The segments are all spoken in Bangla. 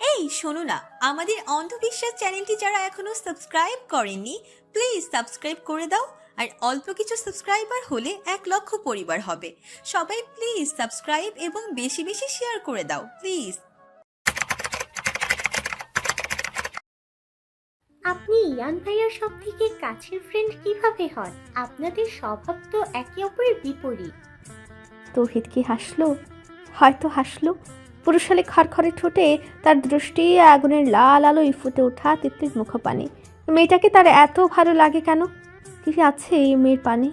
এই শোনো না, আমাদের অন্ধবিশ্বাস চ্যানেলটি যারা এখনো সাবস্ক্রাইব করেননি, প্লিজ সাবস্ক্রাইব করে দাও। আর অল্প কিছু সাবস্ক্রাইবার হলে 1 লক্ষ পরিবার হবে। সবাই প্লিজ সাবস্ক্রাইব এবং বেশি বেশি শেয়ার করে দাও প্লিজ। আপনি ইয়ান ভাইয়ার সব থেকে কাছের ফ্রেন্ড কিভাবে হন? আপনাদের স্বভাব তো একে অপরের বিপরীত। তৌহিদ কি হাসলো? হয়তো হাসলো। পুরুষালী খড়খড়ে ঠোঁটে তার দৃষ্টি আগুনের লাল আলোয় ফুটে ওঠা তিতলির মুখপানে। মেয়েটাকে তার এত ভালো লাগে কেন? কি আছে এই মেয়ের পানে?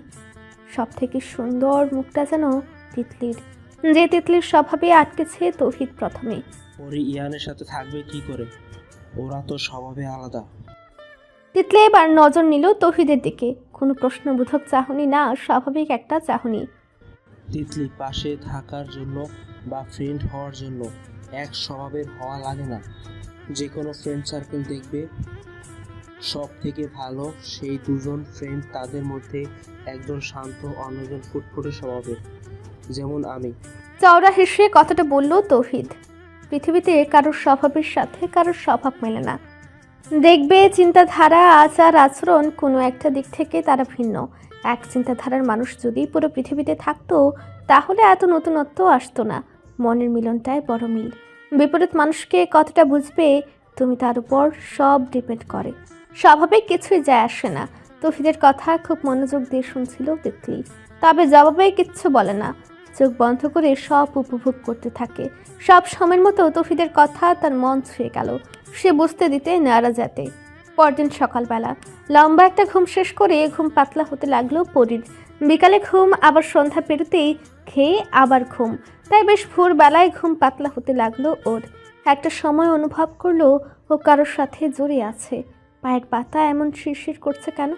সব থেকে সুন্দর মুখটা যেন তিতলির, যে তিতলির স্বভাবে আটকেছে তৌহিদ প্রথমে। ওরে ইয়ানের সাথে থাকবে কি করে? ওরা তো স্বভাবে আলাদা। তিতলি এবার নজর নিল তৌহিদের দিকে। কোনো প্রশ্নবোধক চাহনি না, স্বাভাবিক একটা চাহনি। তিতলি পাশে থাকার জন্য বা ফ্রেন্ড হওয়ার জন্য এক স্বভাবের হওয়া লাগে না। যে কোনো ফ্রেন্ড সার্কেল দেখবে সব থেকে ভালো সেই দুজন ফ্রেন্ড, তাদের মধ্যে একজন শান্ত, অন্যজন ফুটফুটে স্বভাবের, যেমন আমি। চওড়া হেসে কথাটা বলল তৌহিদ। পৃথিবীতে কারোর স্বভাবের সাথে কারোর স্বভাব মেলে না। দেখবে চিন্তাধারা, আচার আচরণ কোনো একটা দিক থেকে তারা ভিন্ন। এক চিন্তাধারার মানুষ যদি পুরো পৃথিবীতে থাকতো তাহলে এত নতুনত্ব আসতো না। মনের মিলনটাই বড় মিল। বিপরীত মানুষকে কতটা বুঝবে তুমি তার উপর সব ডিপেন্ড করে। স্বাভাবিক কিছুই যায় আসে না। তৌহিদের কথা খুব মনোযোগ দিয়ে শুনছিল তিতলি, তবে জবাবে কিচ্ছু বলে না। চোখ বন্ধ করে সব উপভোগ করতে থাকে। সব সময়ের মতো তৌহিদের কথা তার মন ছুঁয়ে গেল। সে বুঝতে দিতে নারাজ যাতে। পরদিন সকালবেলা লম্বা একটা ঘুম শেষ করে ঘুম পাতলা হতে লাগলো পরীর। বিকালে ঘুম, আবার সন্ধ্যা পেরোতেই খেয়ে আবার ঘুম। তাই বেশ ভোরবেলায় ঘুম পাতলা হতে লাগলো ওর। একটা সময় অনুভব করলো ও কারোর সাথে জড়িয়ে আছে। পায়ের পাতা এমন শিরশির করছে কেন?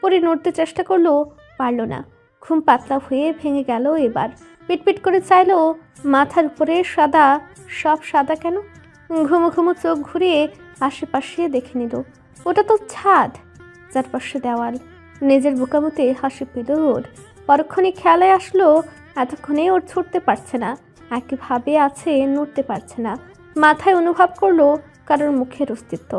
পরী নড়তে চেষ্টা করলো, পারল না। ঘুম পাতলা হয়ে ভেঙে গেল এবার। পিটপিট করে চাইলো, মাথার উপরে সাদা, সব সাদা কেন? ঘুমো ঘুমো চোখ ঘুরিয়ে আশেপাশে দেখে নিল। ওটা তো ছাদ, চারপাশে দেওয়াল। নিজের বোকামতে হাসি পেল ওর। পরক্ষণে খেয়ালে আসলো এতক্ষণে ওর ছুটতে পারছে না, একইভাবে আছে, নড়তে পারছে না। মাথায় অনুভব করলো কারোর মুখের অস্তিত্ব।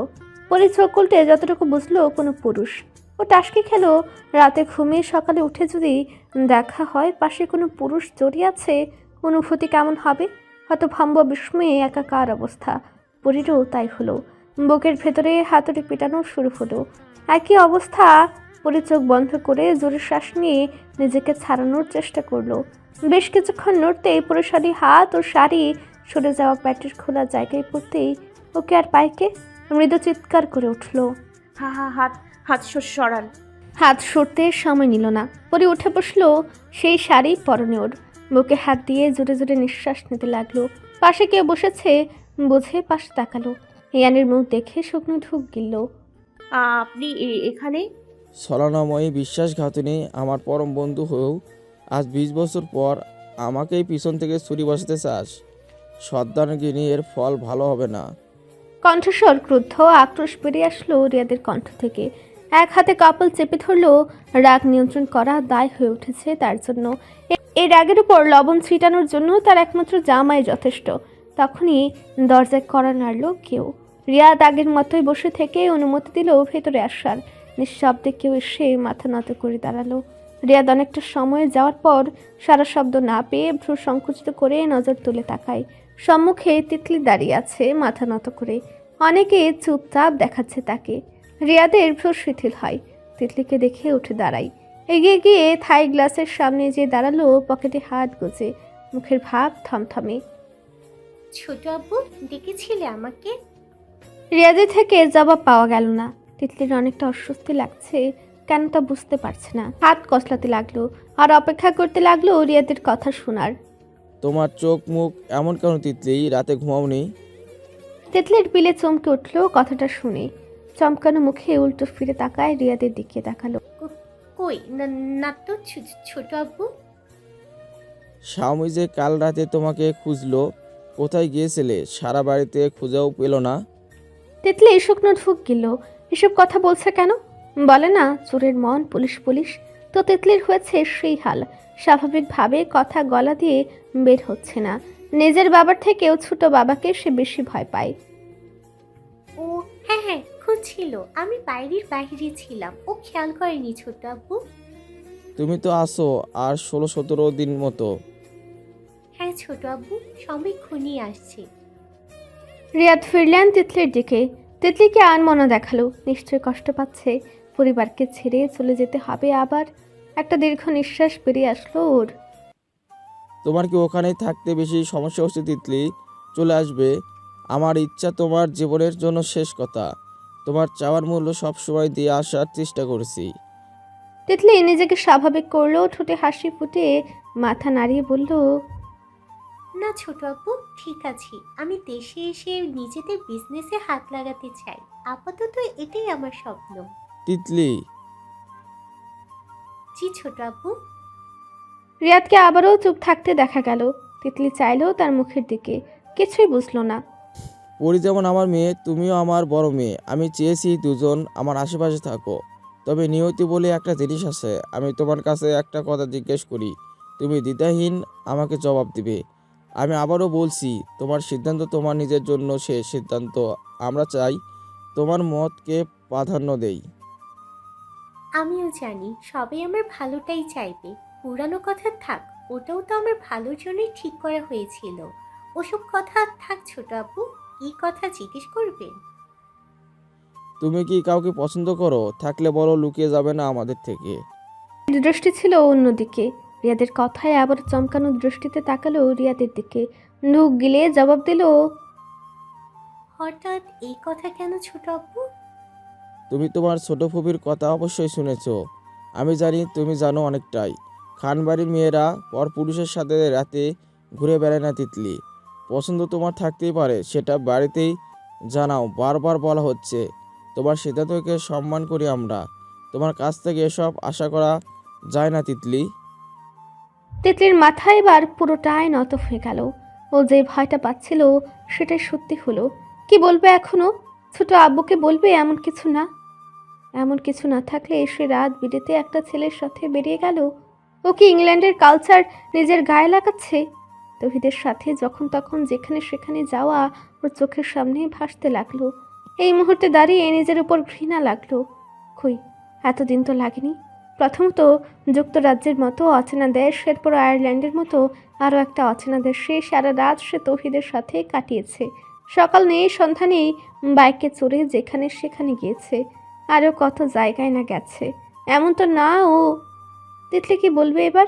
পরে চোখ উল্টে যতটুকু বুঝলো কোনো পুরুষ। ও টাসকি খেলো, রাতে ঘুমিয়ে সকালে উঠে যদি দেখা হয় পাশে কোনো পুরুষ জড়িয়ে আছে, অনুভূতি কেমন হবে? হতভম্ব বিস্ময়ে একাকার অবস্থা। পরীরও তাই হলো। বুকের ভেতরে হাতুড়ি পেটানো শুরু হলো। একই অবস্থা। পরে চোখ বন্ধ করে জোরে শ্বাস নিয়ে নিজেকে ছাড়ানোর চেষ্টা করলো। বেশ কিছুক্ষণ নড়তে পুরুষালী হাত ও শাড়ি সরে যাওয়া প্যাটের খোলা জায়গায় পড়তেই ওকে আর পাইকে মৃদু চিৎকার করে উঠল। হা হা, হাত হাত সরান। হাত সরতে সময় নিল না। পরে উঠে বসলো সেই শাড়ি পরনে ওর। বুকে হাত দিয়ে জোরে জোরে নিঃশ্বাস নিতে লাগলো। পাশে কেউ বসেছে বুঝে পাশে তাকালো। ইয়ানের মুখ দেখে শুকনো ঢুক গিলল। আপনি এখানে? ছলনাময়ী বিশ্বাসঘাতনী আমার পরম বন্ধু হয়েও আজ 20 বছর পর আমাকেই পিছন থেকে ছুরি বসাতে চাস? সর্দারগিনি, এর ফল ভালো হবে না। কণ্ঠস্বর ক্রুদ্ধ, আক্রোশ বেরিয়ে আসলো রিয়াদের কণ্ঠ থেকে। এক হাতে কপাল চেপে ধরলো। রাগ নিয়ন্ত্রণ করা দায় হয়ে উঠেছে তার জন্য। এই রাগের উপর লবণ ছিটানোর জন্য তার একমাত্র জামাই যথেষ্ট। তখনই দরজায় কড়া নাড়ল কেউ। রিয়াদ আগের মতোই বসে থেকে অনুমতি দিল ভেতরে আসার। নিঃশব্দে কেউ এসে মাথা নত করে দাঁড়ালো। রিয়াদ অনেকটা সময় যাওয়ার পর সারা শব্দ না পেয়ে ভ্রু সংকুচিত করে নজর তুলে তাকায়। সম্মুখে তিতলি দাঁড়িয়ে আছে মাথা নত করে। অনেকে চুপচাপ দেখাচ্ছে তাকে। রিয়াদের ভ্রু শিথিল হয়। তিতলিকে দেখে উঠে দাঁড়ায়। এগিয়ে গিয়ে থাই গ্লাসের সামনে যে দাঁড়ালো, পকেটে হাত গুজে, মুখের ভাব থমথমে। ছোট আব্বু ডেকেছিলে আমাকে? রিয়াদের থেকে জবাব পাওয়া গেল না। তিতলির অনেকটা অস্বস্তি লাগছে, কেন তা বুঝতে পারছে না। হাত কসলাতে লাগলো আর অপেক্ষা করতে লাগলো রিয়াদের কথা শোনার। তোমার চোখ মুখ এমন কেন তিতলি? রাতে ঘুমাওনি? তিতলির পিলে চমকে উঠলো কথাটা শুনে। চমকানো মুখে উল্টো ফিরে তাকায় রিয়াদের দিকে তাকালো। কই না তো ছোট আব্বু। স্বামী যে কাল রাতে তোমাকে খুঁজলো, কোথায় গিয়েছিলে? সারা বাড়িতে খুঁজেও পেল না। তিতলি শুকনো ঢুক গেল। এসব কথা বলছে কেন? বলে না চোরের মন পুলিশ পুলিশ। তো তিতলির হয়েছে সেই হাল। স্বাভাবিকভাবে কথা গলা দিয়ে বের হচ্ছে না। নিজের বাবার থেকেও ছোট বাবাকে সে বেশি ভয় পায়। হ্যাঁ হ্যাঁ, খুঁজছিল। আমি বাইরের বাইরে ছিলাম, ও খেয়াল করেনি ছোট আব্বু। তুমি তো আসো আর 16-17 দিন মতো। হ্যাঁ ছোট আব্বু, সবাই ঘনিয়ে আসছে। রিয়াদ ফিরলেন তিতলির দিকে। তিতলিকে আনমনা দেখালো, নিশ্চয় কষ্ট পাচ্ছে। পরিবারকে ছেড়ে চলে যেতে হবে আবার। একটা দীর্ঘ নিঃশ্বাস বেরিয়ে আসলো ওর। তোমার কি ওখানেই থাকতে বেশি সমস্যা হচ্ছে তিতলি? চলে আসবে। আমার ইচ্ছা তোমার জীবনের জন্য শেষ কথা। তোমার চাওয়ার মূল্য সবসময় দিয়ে আসার চেষ্টা করেছি। তিতলি নিজেকে স্বাভাবিক করলো, ঠোঁটে হাসি ফুটে মাথা নাড়িয়ে বলল, না ছোট আব্বু, ঠিক আছে। আমি দেশে এসে নিজেদের বিজনেসে হাত লাগাতে চাই। আপাতত এটাই আমার স্বপ্ন। তিতলি, জি ছোট আব্বু। রিয়াদকে আবারও চুপ থাকতে দেখা গেল। তিতলি চাইলেও তার মুখের দিকে, কিছুই বুঝলো না। পরি যেমন আমার মেয়ে, তুমিও আমার বড় মেয়ে। আমি চেয়েছি দুজন আমার আশেপাশে থাকো। তবে নিয়তি বলে একটা জিনিস আছে। আমি তোমার কাছে একটা কথা জিজ্ঞেস করি, তুমি দ্বিধাহীন আমাকে জবাব দিবে। আমি আবারও বলছি, তোমার সিদ্ধান্ত তোমার নিজের জন্য শেষ সিদ্ধান্ত। আমরা চাই তোমার মতকে প্রাধান্য দেই। আমিও জানি সবাই আমার ভালোটাই চাইবে। পুরানো কথা থাক, ওটাও তো আমার ভালোর জন্যই ঠিক করা হয়েছিল। ওসব কথা থাক ছোট আব্বু, কি কথা জিজ্ঞেস করবেন? তুমি কি কাউকে পছন্দ করো? থাকলে বলো, লুকিয়ে যাবে না আমাদের থেকে। দৃষ্টি ছিল অন্যদিকে। রিয়াদের কথায় আবার চমকানো দৃষ্টিতে তাকালো রিয়াদের দিকে। নুক গিলে জবাব দিল, হঠাৎ এই কথা কেন ছোট আব্বু? তুমি তোমার ছোট ফুপির কথা অবশ্যই শুনেছো। আমি জানি তুমি জানো অনেকটাই। খানবাড়ির মেয়েরা পরপুরুষের সাথে রাতে ঘুরে বেড়ায় না তিতলি। পছন্দ তোমার থাকতেই পারে, সেটা বাড়িতেই জানাও। বারবার বলা হচ্ছে। তোমার সিদ্ধান্তকে সম্মান করি আমরা। তোমার কাছ থেকে এসব আশা করা যায় না তিতলি। তিতলির মাথায় এবার পুরোটাই নত হয়ে গেল। ও যে ভয়টা পাচ্ছিল সেটাই সত্যি হলো। কি বলবে এখনো? ছোট আব্বুকে বলবে এমন কিছু না? এমন কিছু না থাকলে সে রাত বিরেতে একটা ছেলের সাথে বেরিয়ে গেল। ও কি ইংল্যান্ডের কালচার নিজের গায়ে লাগাচ্ছে? তৌহিদের সাথে যখন তখন যেখানে সেখানে যাওয়া ওর চোখের সামনে ভাসতে লাগলো। এই মুহূর্তে দাঁড়িয়ে নিজের উপর ঘৃণা লাগলো। কই, এতদিন তো লাগেনি। প্রথমত যুক্তরাজ্যের মতো অচেনা দেশ, এরপর আয়ারল্যান্ডের মতো আরও একটা অচেনা দেশে সারা রাত সে তৌহিদের সাথে কাটিয়েছে। সকাল নেই সন্ধ্যা নেই বাইকে চড়ে যেখানে সেখানে গিয়েছে। আরও কত জায়গায় না গেছে। এমন তো না ও। তিতলি কি বলবে এবার?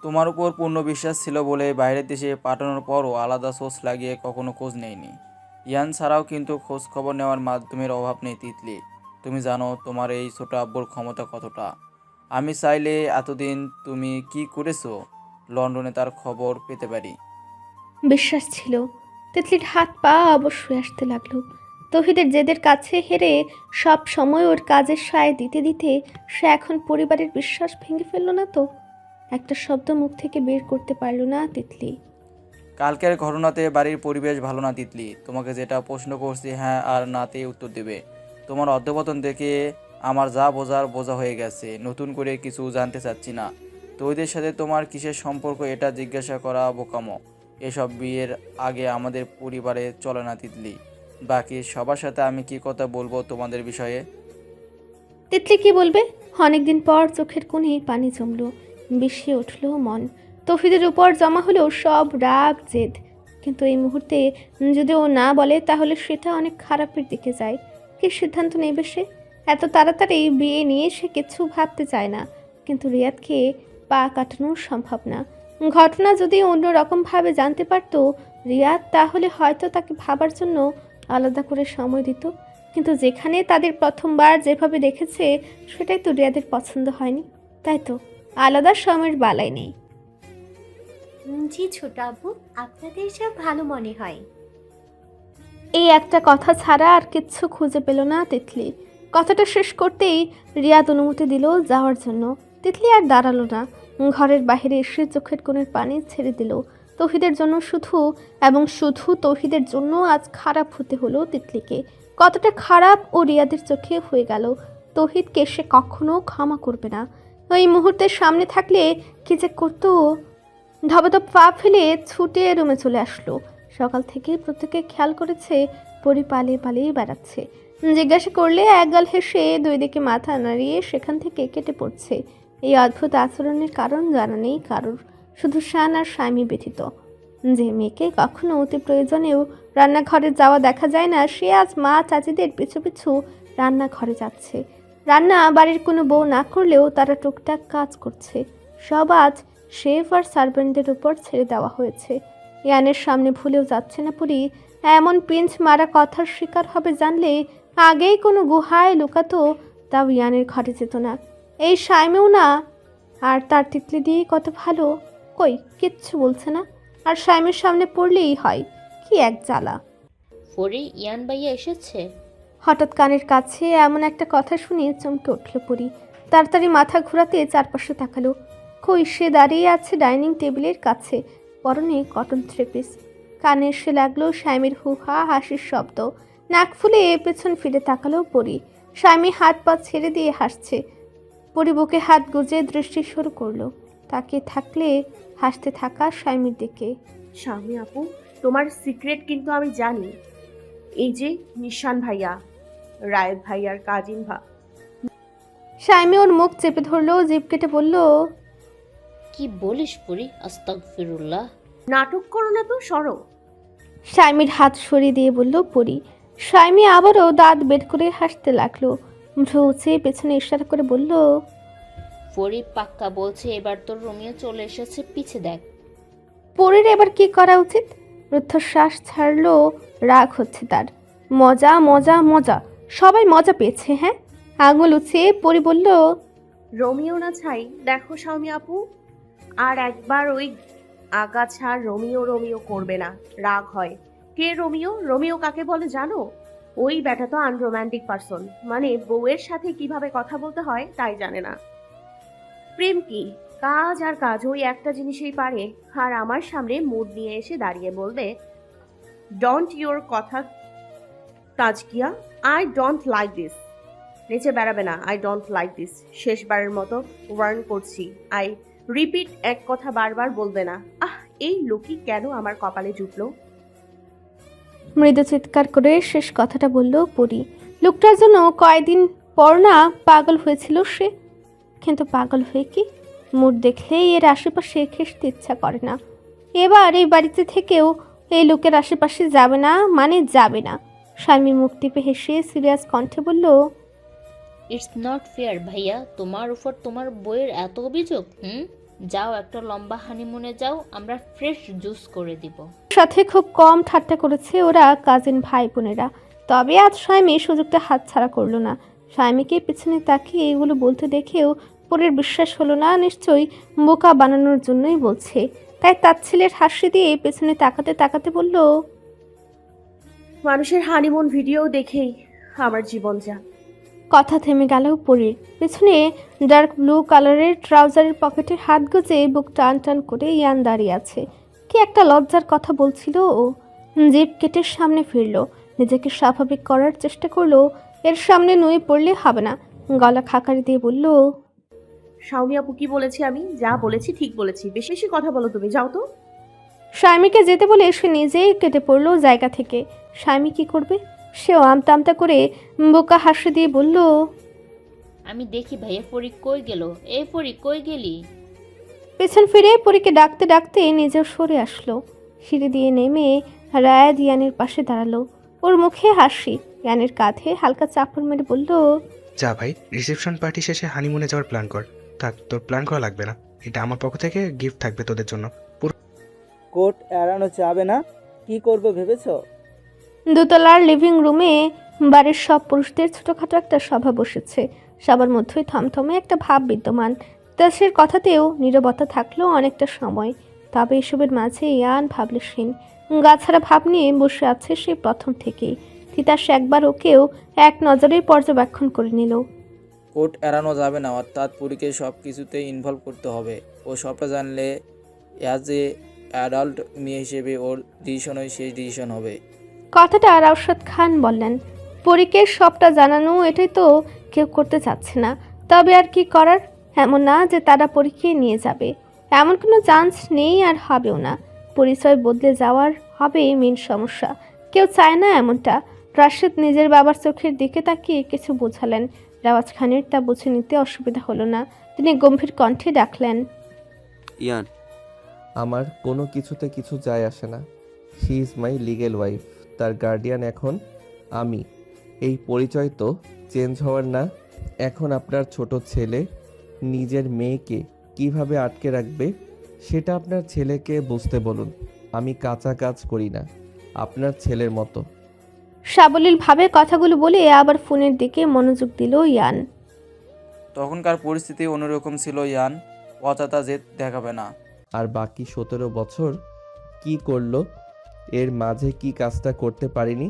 তোমার উপর পূর্ণ বিশ্বাস ছিল বলে বাইরের দেশে পাঠানোর পরও আলাদা সোর্স লাগিয়ে কখনো খোঁজ নেয়নি। ইয়ান ছাড়াও কিন্তু খোঁজ খবর নেওয়ার মাধ্যমের অভাব নেই তিতলি। তুমি জানো তোমার এই ছোট আব্বুর ক্ষমতা কতটা। আমি চাইলে এতদিন তুমি কি করেছো লন্ডনে তার খবর পেতে পারি। বিশ্বাস ছিল। তিতলির হাত পা অবশ্যই আসতে লাগলো। তৌহিদের জেদের কাছে হেরে সব সময় ওর কাজের সায় দিতে দিতে সে এখন পরিবারের বিশ্বাস ভেঙে ফেলল না তো? একটা শব্দ মুখ থেকে বের করতে পারল না তিতলি। কালকের ঘটনাতে বাড়ির পরিবেশ ভালো না তিতলি। তোমাকে যেটা প্রশ্ন করছি হ্যাঁ আর নাতে উত্তর দেবে। তোমার অধ্যপতন দেখে আমার যা বোঝা হয়ে গেছে। নতুন করে কিছু জানতে চাচ্ছি না। তৌহিদের সাথে তোমার কিসের সম্পর্ক এটা জিজ্ঞাসা করা বোকামো। এসব বিয়ের আগে আমাদের পরিবারে চলে না তিতলি। বাকি সবার সাথে আমি কি কথা বলবো তোমাদের বিষয়ে? তিতলি কি বলবে? অনেকদিন পর চোখের কোণে পানি জমলো, বিষিয়ে উঠল মন। তৌহিদের উপর জমা হলো সব রাগ জেদ। কিন্তু এই মুহূর্তে যদি ও না বলে তাহলে সেটা অনেক খারাপের দিকে যায়। কি সিদ্ধান্ত নেবে সে? এত তাড়াতাড়ি বিয়ে নিয়ে সে কিছু ভাবতে চায় না। কিন্তু রিয়াদকে পা কাটানো সম্ভব না। ঘটনা যদি অন্যরকমভাবে জানতে পারতো রিয়াদ, তাহলে হয়তো তাকে ভাবার জন্য আলাদা করে সময় দিত। কিন্তু যেখানে তাদের প্রথমবার যেভাবে দেখেছে সেটাই তো রিয়াদের পছন্দ হয়নি। তাই তো আলাদা সময়ের বালাই নেই। জি ছোট আব্বু, আপনাদের যা ভালো মনে হয়। এই একটা কথা ছাড়া আর কিচ্ছু খুঁজে পেল না তিতলি। কথাটা শেষ করতেই রিয়াদ অনুমতি দিল যাওয়ার জন্য। তিতলি আর দাঁড়ালো না, ঘরের বাইরে এসে চোখের কোণের পানি ছেড়ে দিল। তৌহিদের জন্য শুধু এবং শুধু তৌহিদের জন্য আজ খারাপ হতে হলো তিতলিকে। কতটা খারাপ ও রিয়াদের চোখে হয়ে গেল। তৌহিদকে সে কখনো ক্ষমা করবে না। ওই মুহূর্তের সামনে থাকলে কি যে করতো। ধপধপ পা ফেলে ছুটে রুমে চলে আসলো। সকাল থেকে প্রত্যেকে খেয়াল করেছে পরি পালিয়ে পালিয়ে বেড়াচ্ছে। জিজ্ঞাসা করলে একগাল হেসে দুই দিকে মাথা নাড়িয়ে সেখান থেকে কেটে পড়ছে। এই অদ্ভুত আচরণের কারণ জানা নেই কারোর, শুধু শান আর স্বামী ব্যথিত। যে মেয়েকে কখনো অতি প্রয়োজনেও রান্নাঘরে যাওয়া দেখা যায় না, সে আজ মা চাচিদের পিছু পিছু রান্নাঘরে যাচ্ছে। রান্না বাড়ির কোনো বউ না করলেও তারা টুকটাক কাজ করছে। সব আজ শেফ আর সার্ভেন্টদের উপর ছেড়ে দেওয়া হয়েছে। ইয়ানের সামনে ভুলেও যাচ্ছে না পুরি। এমন পিঞ্চ মারা কথার শিকার হবে জানলে আগেই কোনো গুহায় লুকাতো, তাও ইয়ানের ঘরে যেত না। এই সাইমেও না, আর তার তিতলি দিয়ে কত ভালো, কই কিচ্ছু বলছে না। আর সাইমের সামনে পড়লেই হয়, কি এক জ্বালা। পরি, ইয়ান ভাইয়া এসেছে? হঠাৎ কানের কাছে এমন একটা কথা শুনে চমকে উঠল পুরি। তাড়াতাড়ি মাথা ঘোরাতে চারপাশে তাকালো। কই, সে দাঁড়িয়ে আছে ডাইনিং টেবিলের কাছে, পরনে কটন থ্রিপিস। কানে এসে লাগলো স্বামীর হুহা হাসির শব্দ। নাক ফুলে পেছন ফিরে তাকালো পরি। স্বামী হাত পা ছেড়ে দিয়ে হাসছে। পরি বুকে হাত গুজে দৃষ্টি শুরু করলো। তাকে থাকলে হাসতে থাকা স্বামীর দিকে। স্বামী আপু, তোমার সিক্রেট কিন্তু আমি জানি। এই যে নিশান ভাইয়া, রায়েত ভাইয়ার কাজিন স্বামী ওর মুখ চেপে ধরলো, জিভ কেটে বলল, কি বলিস পরি? আস্তাগফিরুল্লাহ। নাটক করো না তো, সরো। স্বামীর হাত সরিয়ে দিয়ে বলল পরি। স্বামী আবারও দাঁত বের করে হাসতে লাগলো। ভ্রু উঁচে পেছনে ইশারা করে বলল, পরি পাক্কা বলছে এবার তোর রোমিও চলে এসেছে, পিছে দেখ। পরির এবার কি করা উচিত? রুদ্ধশ্বাস ছাড়লো, রাগ হচ্ছে তার। মজা মজা মজা, সবাই মজা পেয়েছে। হ্যাঁ, আঙুল উঁচিয়ে পরি বলল, রোমিও না ছাই, দেখো স্বামী আপু, আর একবার ওই আগাছা রোমিও রোমিও করবে না, রাগ হয়। কে রোমিও? রোমিও কাকে বলে জানো? ওই ব্যাটা তো আনরোম্যান্টিক পারসন, মানে বউয়ের সাথে কিভাবে কথা বলতে হয় তাই জানে না। প্রেম কি? কাজ আর কাজ, ওই একটা জিনিসই পারে। আর আমার সামনে মুড নিয়ে এসে দাঁড়িয়ে বলবে ডোন্ট ইউর কথা তাজকিয়া, আই ডোন্ট লাইক দিস। নিচে বেড়াবে না, আই ডোন্ট লাইক দিস। শেষবারের মতো ওয়ার্ন করছি, আই রিপিট, এক কথা বারবার বলবে না। এই লোকই কেন আমার কপালে জুটলো? মৃদু চিৎকার করে শেষ কথাটা বলল পরি। লোকটার জন্য কয়দিন পর না পাগল হয়েছিল সে, কিন্তু পাগল হয়ে কি? মুড দেখলেই এর আশেপাশে ঘেঁষতে ইচ্ছা করে না। এবার এই বাড়িতে থেকেও এই লোকের আশেপাশে যাবে না, মানে যাবে না। স্বামী মুখ টিপে হেসে সিরিয়াস কণ্ঠে বলল, ইটস নট ফেয়ার ভাইয়া, তোমার উপর তোমার বইয়ের এত অভিযোগ। যাও একটা লম্বা হানিমুনে যাও, আমরা ফ্রেশ জুস করে দিব। সাথে খুব কম ঠাট্টা করেছে ওরা কাজিন ভাই বোনেরা। তবে আজ স্বামী সুযোগটা হাতছাড়া করলো না। স্বামীকে পেছনে তাকিয়ে এগুলো বলতে দেখেও পরের বিশ্বাস হলো না, নিশ্চয়ই বোকা বানানোর জন্যই বলছে। তাই তাচ্ছিলের হাসি দিয়ে পেছনে তাকাতে তাকাতে বলল, মানুষের হানিমুন ভিডিও দেখেই আমার জীবন যা। কথা থেমে গেল পরীর। পেছনে ডার্ক ব্লু কালারের ট্রাউজারের পকেটে হাত গুজে বুক টান টান করে ইয়ান দাঁড়িয়ে আছে। কি একটা লজ্জার কথা বলছিল ও। জিভ কেটে সামনে ফিরল, নিজেকে স্বাভাবিক করার চেষ্টা করলো। এর সামনে নুয়ে পড়লে হবে না। গলা খাকারি দিয়ে বলল, স্বামী আপু, কি বলেছি আমি? যা বলেছি ঠিক বলেছি, বেশি বেশি কথা বলো তুমি, যাও তো। স্বামীকে যেতে বলে সে নিজেই কেটে পড়লো জায়গা থেকে। স্বামী কি করবে? সেও আমতা আমতা করে বোকা হাসি দিয়ে বলল, আমি দেখি ভাইয়া পরি কই গেল। এ পরি কই গেলি? পেছন ফিরে পরীকে ডাকতে ডাকতে নিজেও সরে আসলো। সিঁড়ি দিয়ে নেমে রায়াদ ইয়ানের পাশে দাঁড়ালো। ওর মুখে হাসি। ইয়ানের কাঁধে হালকা চাপড় মেরে বলল, যা ভাই, রিসেপশন পার্টি শেষে হানিমুনে যাওয়ার প্ল্যান কর। থাক, তোর প্ল্যান করা লাগবে না, এটা আমার পক্ষ থেকে গিফট থাকবে তোদের জন্য। কোর্ট এড়ানো যাবে না, কি করবে ভেবেছো? দোতলার লিভিং রুমে বাড়ির সব পুরুষদের ছোটখাটো একটা সভা বসেছে। সবার মধ্যেই থমথমে একটা ভাব বিদ্যমান। তাসের কথাতেও নীরবতা থাকলেও অনেকটা সময়। তবে এসবের মাঝে ইয়ান ভাবলেশীন, গাছাড়া ভাব নিয়ে বসে আছে সে প্রথম থেকেই। তিতাস একবার ওকেও এক নজরে পর্যবেক্ষণ করে নিল। কোর্ট এড়ানো যাবে না, অর্থাৎ পুরীকে সব কিছুতেই ইনভলভ করতে হবে। ও সবটা জানলে অ্যাজ এ অ্যাডাল্ট মেয়ে হিসেবে ওর ডিসিশনই শেষ ডিসিশন হবে। কথাটা রাউসাদ খান বললেন। পরীকে সবটা জানানো এটাই তো কেউ করতে চাচ্ছে না। তবে আর কি করার? এমন না যে তারা পরীক্ষায় নিয়ে যাবে, এমন কোনো চান্স নেই আর হবেও না। পরিচয় বদলে যাওয়ার হবে মেন সমস্যা। কেউ চায় না এমনটা। রাশেদ নিজের বাবার চোখের দিকে তাকিয়ে কিছু বোঝালেন। রেওয়াজ খানের তা বুঝে নিতে অসুবিধা হলো না। তিনি গম্ভীর কণ্ঠে ডাকলেন, ইয়ান, আমার কোনো কিছুতে কিছু যায় আসে না। She is my legal wife, তার গার্ডিয়ান এখন আমি। এই পরিচয় তো চেঞ্জ হওয়ার না। এখন আপনার ছোট ছেলে নিজের মেয়েকে কিভাবে আটকে রাখবে সেটা আপনার ছেলেকে বুঝতে বলুন। আমি কাঁচা কাজ করি না, আপনার ছেলের মতো। সাবলীলভাবে কথাগুলো বলে আবার ফোনের দিকে মনোযোগ দিল ইয়ান। তখনকার পরিস্থিতি অন্যরকম ছিল ইয়ান, অযথা জেদ দেখাবে না। আর বাকি 17 বছর কি করলো, এর মাঝে কি কাজটা করতে পারিনি?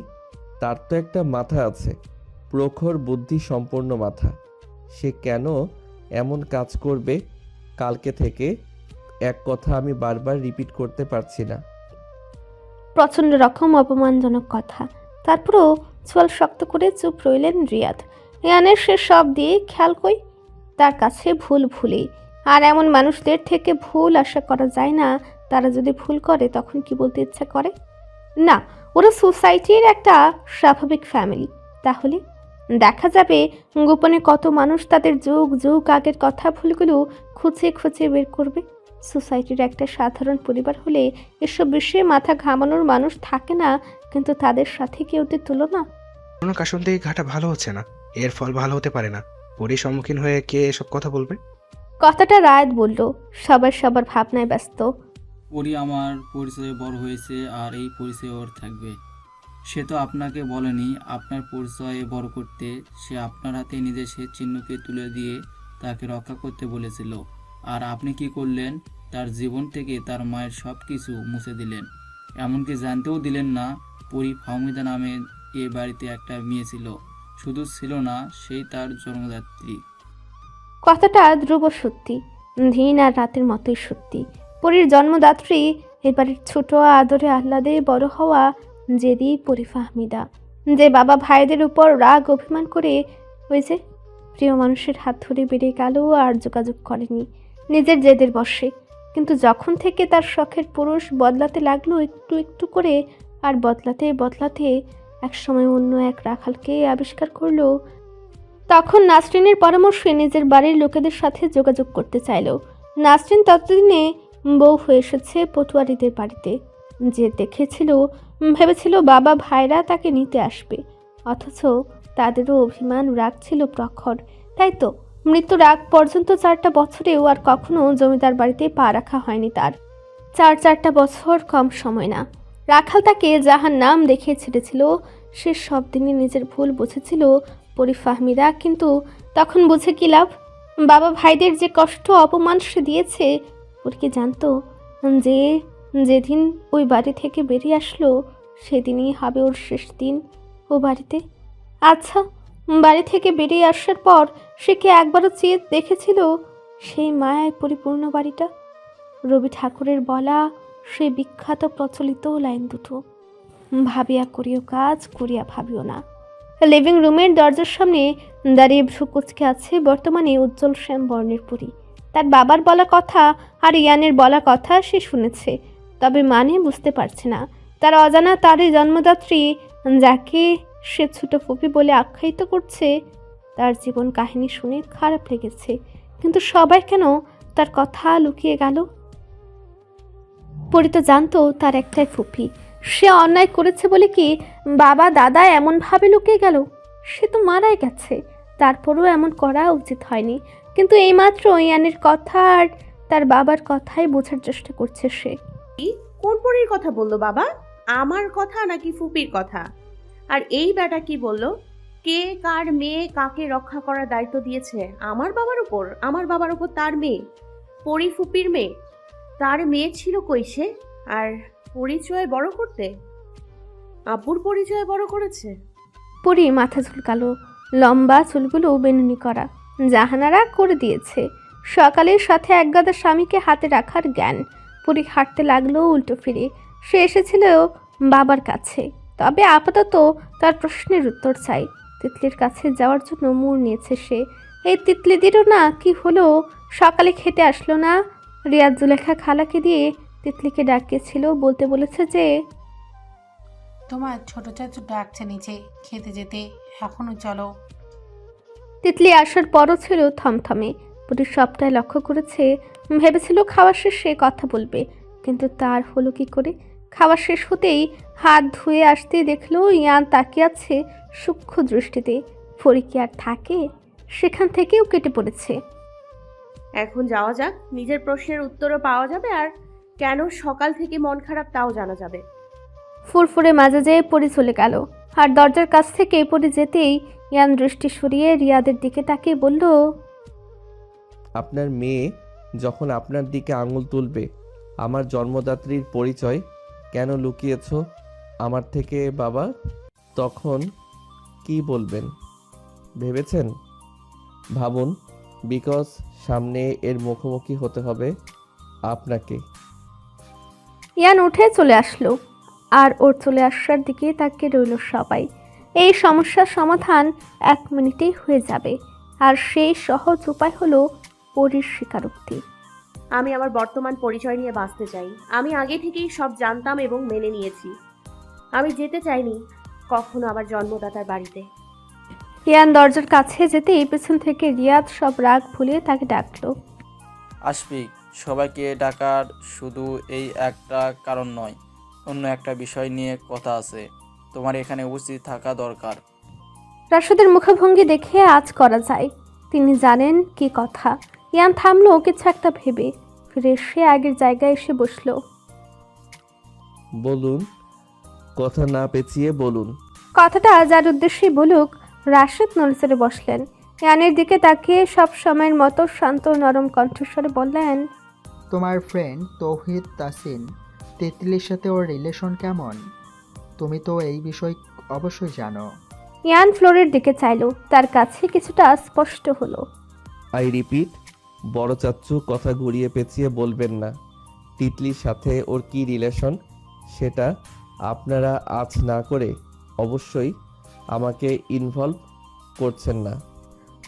তার তো একটা মাথা আছে, প্রখর বুদ্ধি সম্পন্ন মাথা। সে কেন এমন কাজ করবে? কালকে থেকে এক কথা আমি বারবার রিপিট করতে পারছি না। প্রচণ্ড রকম অপমানজনক কথা। তারপরও চোয়াল শক্ত করে চুপ রইলেন রিয়াদ। ইয়ানের সে সব দিয়ে খেয়াল কই, তার কাছে ভুল ভুলেই। আর এমন মানুষদের থেকে ভুল আশা করা যায় না। তারা যদি ভুল করে তখন কি বলতে ইচ্ছা করে? না, ওরা সোসাইটির একটা স্বাভাবিক ফ্যামিলি। তাহলে দেখা যাবে গোপনে কত মানুষ তাদের যুগ যুগ আগের কথা ভুলগুলো খুঁজে খুঁজে বের করবে। সোসাইটির একটা সাধারণ পরিবার হলে এসব বিষয়ে মাথা ঘামানোর মানুষ থাকে না, কিন্তু তাদের সাথে কি ওদের তুলনা? কোনো কাসন দিয়ে ঘাটা ভালো হচ্ছে না, এর ফল ভালো হতে পারে না। পরি সম্মুখীন হয়ে কে এসব কথা বলবে? কথাটা রায়ত বলল। সবার সবার ভাবনায় ব্যস্ত। পরি আমার পরিচয়ে বড় হয়েছে আর এই পরিচয় ওর থাকবে। সে তো আপনাকে বলেনি আপনার পরিচয়ে বড় করতে। সে আপনার হাতে নিজের সে চিহ্নকে তুলে দিয়ে তাকে রক্ষা করতে বলেছিল। আর আপনি কি করলেন? তার জীবন থেকে তার মায়ের সব কিছু মুছে দিলেন। এমনকি জানতেও দিলেন না পরি ফাহমিদা নামে এ বাড়িতে একটা মেয়ে ছিল। শুধু ছিল না, সেই তার জন্মদাত্রী। কথাটা ধ্রুব সত্যি, দিন আর রাতের মতোই সত্যি। পরীর জন্মদাত্রী এবারের ছোট আদরে আহ্লাদে বড় হওয়া জেদি পরি ফাহমিদা, যে বাবা ভাইদের উপর রাগ অভিমান করে ওই যে প্রিয় মানুষের হাত ধরে বেড়ে গেল আর যোগাযোগ করেনি নিজের জেদের বশে। কিন্তু যখন থেকে তার শখের পুরুষ বদলাতে লাগলো একটু একটু করে, আর বদলাতে বদলাতে একসময় অন্য এক রাখালকে আবিষ্কার করলো, তখন নাসরিনের পরামর্শে নিজের বাড়ির লোকেদের সাথে যোগাযোগ করতে চাইল। নাসরিন ততদিনে বউ হয়ে এসেছে পটুয়ারিদের বাড়িতে। যে দেখেছিল ভেবেছিল বাবা ভাইরা তাকে নিতে আসবে, অথচ তাদেরও অভিমান রাগ ছিল প্রখর। তাই তো মৃত্যুর আগ পর্যন্ত 4টা বছরেও আর কখনো জমিদার বাড়িতে পা রাখা হয়নি তার। 4টা বছর কম সময় না। রাখাল তাকে যাহার নাম দেখিয়ে ছেড়েছিল, সে সব দিনই নিজের ভুল বুঝেছিল পরি ফাহমিদা। কিন্তু তখন বুঝে কি লাভ? বাবা ভাইদের যে কষ্ট অপমান সে দিয়েছে, ওর কি জানতো যে যেদিন ওই বাড়ি থেকে বেরিয়ে আসলো সেদিনই হবে ওর শেষ দিন ও বাড়িতে? আচ্ছা, বাড়ি থেকে বেরিয়ে আসার পর সে কি একবারও চেয়ে দেখেছিল সেই মায়ায় পরিপূর্ণ বাড়িটা? রবি ঠাকুরের বলা সেই বিখ্যাত প্রচলিত লাইন দুটো, ভাবিয়া করিও কাজ, করিয়া ভাবিও না। লিভিং রুমের দরজার সামনে দাঁড়িয়ে ভ্রু কুচকে আছে বর্তমানে উজ্জ্বল শ্যাম বর্ণের পরী। তার বাবার বলা কথা আর ইয়ানের বলা কথা সে শুনেছে, তবে মানে বুঝতে পারছে না। তার অজানা তারই জন্মদাত্রী, যাকে সে ছোট ফুপি বলে আখ্যায়িত করছে, তার জীবন কাহিনী শুনে খারাপ লেগেছে। কিন্তু সবাই কেন তার কথা লুকিয়ে গেল? পরি তো জানতো তার একটাই ফুপি। সে অন্যায় করেছে বলে কি বাবা দাদা এমনভাবে লুকিয়ে গেল? সে তো মারাই গেছে, তারপরও এমন করা উচিত হয়নি। কিন্তু এইমাত্র ইয়ানের কথা আর তার বাবার কথাই বোঝার চেষ্টা করছে সে। কোন পরীর কথা বললো বাবা? আমার কথা নাকি ফুপির কথা? আর এই বেটা কি বললো? কে কার মেয়ে কাকে রক্ষা করার দায়িত্ব দিয়েছে আমার বাবার উপর? আমার বাবার উপর তার মেয়ে, পরি ফুপির মেয়ে। তার মেয়ে ছিল কই সে? আর পরিচয় বড় করতে আব্বুর পরিচয় বড় করেছে। পরি মাথা ঝুলকালো, লম্বা চুলগুলো বেনুনি করা। জাহানারা করে দিয়েছে। সকালের সাথে একগাদা স্বামীকে হাতে রাখার জ্ঞান। পরি হাঁটতে লাগলো উল্টো ফিরে। সে এসেছিল বাবার কাছে, তবে আপাতত তার প্রশ্নের উত্তর চাই। তিতলির কাছে যাওয়ার জন্য মোড় নিয়েছে সে। এই তিতলিদেরও না কি হলো, সকালে খেতে আসলো না। রিয়াজ জুলেখা খালাকে দিয়ে তিতলিকে ডাকিয়েছিল, বলতে বলেছে যে তোমার ছোট চাচু ডাকছে নিচে খেতে যেতে, এখনো চলো। তিতলি আসার পরও ছিল থমথমে। পুরী সবটাই লক্ষ্য করেছে, ভেবেছিল খাওয়া শেষে কথা বলবে, কিন্তু তার হলো কি করে? খাওয়া শেষ হতেই হাত ধুয়ে আসতে দেখলো ইয়ান তাকিয়ে আছে সূক্ষ্ম দৃষ্টিতে। পরি কি আর থাকে? সেখান থেকেও কেটে পড়েছে। এখন যাওয়া যাক, নিজের প্রশ্নের উত্তরও পাওয়া যাবে, আর কেন সকাল থেকে মন খারাপ তাও জানা যাবে। ফুরফুরে মাঝে যেয়ে পরি চলে গেল, আর দরজার কাছ থেকে পরি যেতেই ইয়ান দৃষ্টি সরিয়ে রিয়াদের দিকে তাকিয়ে বলল, আপনার মেয়ে যখন আপনার দিকে আঙুল তুলবে, আমার জন্মদাত্রীর পরিচয় কেন লুকিয়েছ আমার থেকে বাবা? তখন কি বলবেন ভেবেছেন? ভাবুন, বিকজ সামনে এর মুখোমুখি হতে হবে আপনাকে। ইয়ান উঠে চলে আসলো, আর ওর চলে আসার দিকে তাকিয়ে রইল সবাই। এই সমস্যার সমাধান 1 মিনিটেই হয়ে যাবে, আর সেই সহজ উপায় হলো পরির স্বীকারোক্তি। আমি আমার বর্তমান পরিচয় নিয়ে বাঁচতে চাই। আমি আগে থেকেই সব জানতাম এবং মেনে নিয়েছি। আমি যেতে চাইনি কখনো আমার জন্মদাতার বাড়িতে। ইয়ান দরজার কাছে যেতেই পেছন থেকে রিয়াদ সব রাগ ভুলিয়ে তাকে ডাকলো। আশফিক, সবাইকে ডাকার শুধু এই একটা কারণ নয়, অন্য একটা বিষয় নিয়ে কথা আছে। তোমার এখানে উপস্থিত থাকা দরকার। রাশেদের মুখভঙ্গি দেখে আজ করা যায়, তিনি জানেন কি কথা। ইয়ান থামলো কিছু একটা ভেবে, ফিরে এসে আগের জায়গায় এসে বসলো। বলুন, কথা না পেঁচিয়ে বলুন। কথাটা যার উদ্দেশ্যে বলুক, রাশেদ নড়েচড়ে বসলেন। ইয়ানের দিকে তাকিয়ে সব সময়ের মতো শান্ত নরম কণ্ঠস্বরে বললেন, তোমার ফ্রেন্ড তৌহিদ তাসিন তিতলির সাথে ওর রিলেশন কেমন? তুমি তো এই বিষয় অবশ্যই জানো। ইয়ান ফ্লোরের দিকে চাইলো, তার কাছে কিছুটা স্পষ্ট হলো। আই রিপিট, বড় চাচ্চু কথা ঘুরিয়ে পেঁচিয়ে বলবেন না। তিতলির সাথে ওর কি রিলেশন সেটা আপনারা আজ না করে অবশ্যই আমাকে ইনভলভ করছেন না।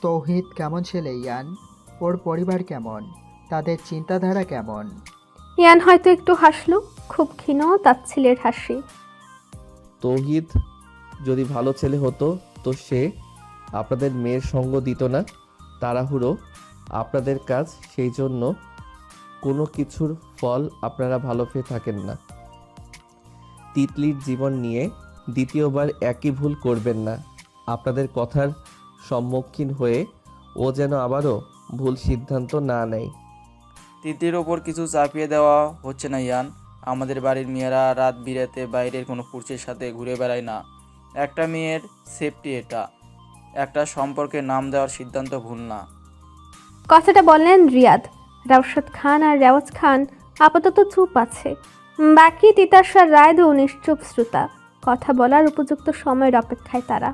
তৌহিদ কেমন ছেলে ইয়ান? ওর পরিবার কেমন? তাদের চিন্তাধারা কেমন? ইয়ান হয়তো একটু হাসলো, খুব ক্ষীণ তাচ্ছিলের হাসি। তৌহিদ যদি ভালো ছেলে হতো তো সে আপনাদের মেয়ের সঙ্গ দিত না। তাড়াহুড়ো আপনাদের কাজ, সেই জন্য কোনো কিছুর ফল আপনারা ভালো পেয়ে থাকেন না। তিতলির জীবন নিয়ে দ্বিতীয়বার একই ভুল করবেন না। আপনাদের কথার সম্মুখীন হয়ে ও যেন আবারও ভুল সিদ্ধান্ত না নেয়। তিতলির ওপর কিছু চাপিয়ে দেওয়া হচ্ছে না ইয়ান। আমাদের বাড়ির মেয়েরা রাত বিরাতে বাইরের কোনো পুরুষের সাথে ঘুরে বেড়ায় না। একটা মেয়ের সেফটি এটা। একটা সম্পর্কে নাম দেওয়ার সিদ্ধান্ত ভুল না। কথাটা বললেন রিয়াদ। রাউশাদ খান আর রেওয়াজ খান আপাতত চুপ আছে, বাকি তিতাসার রায়দও নিশ্চুপ শ্রোতা। কথা বলার উপযুক্ত সময়ের অপেক্ষায় তারা।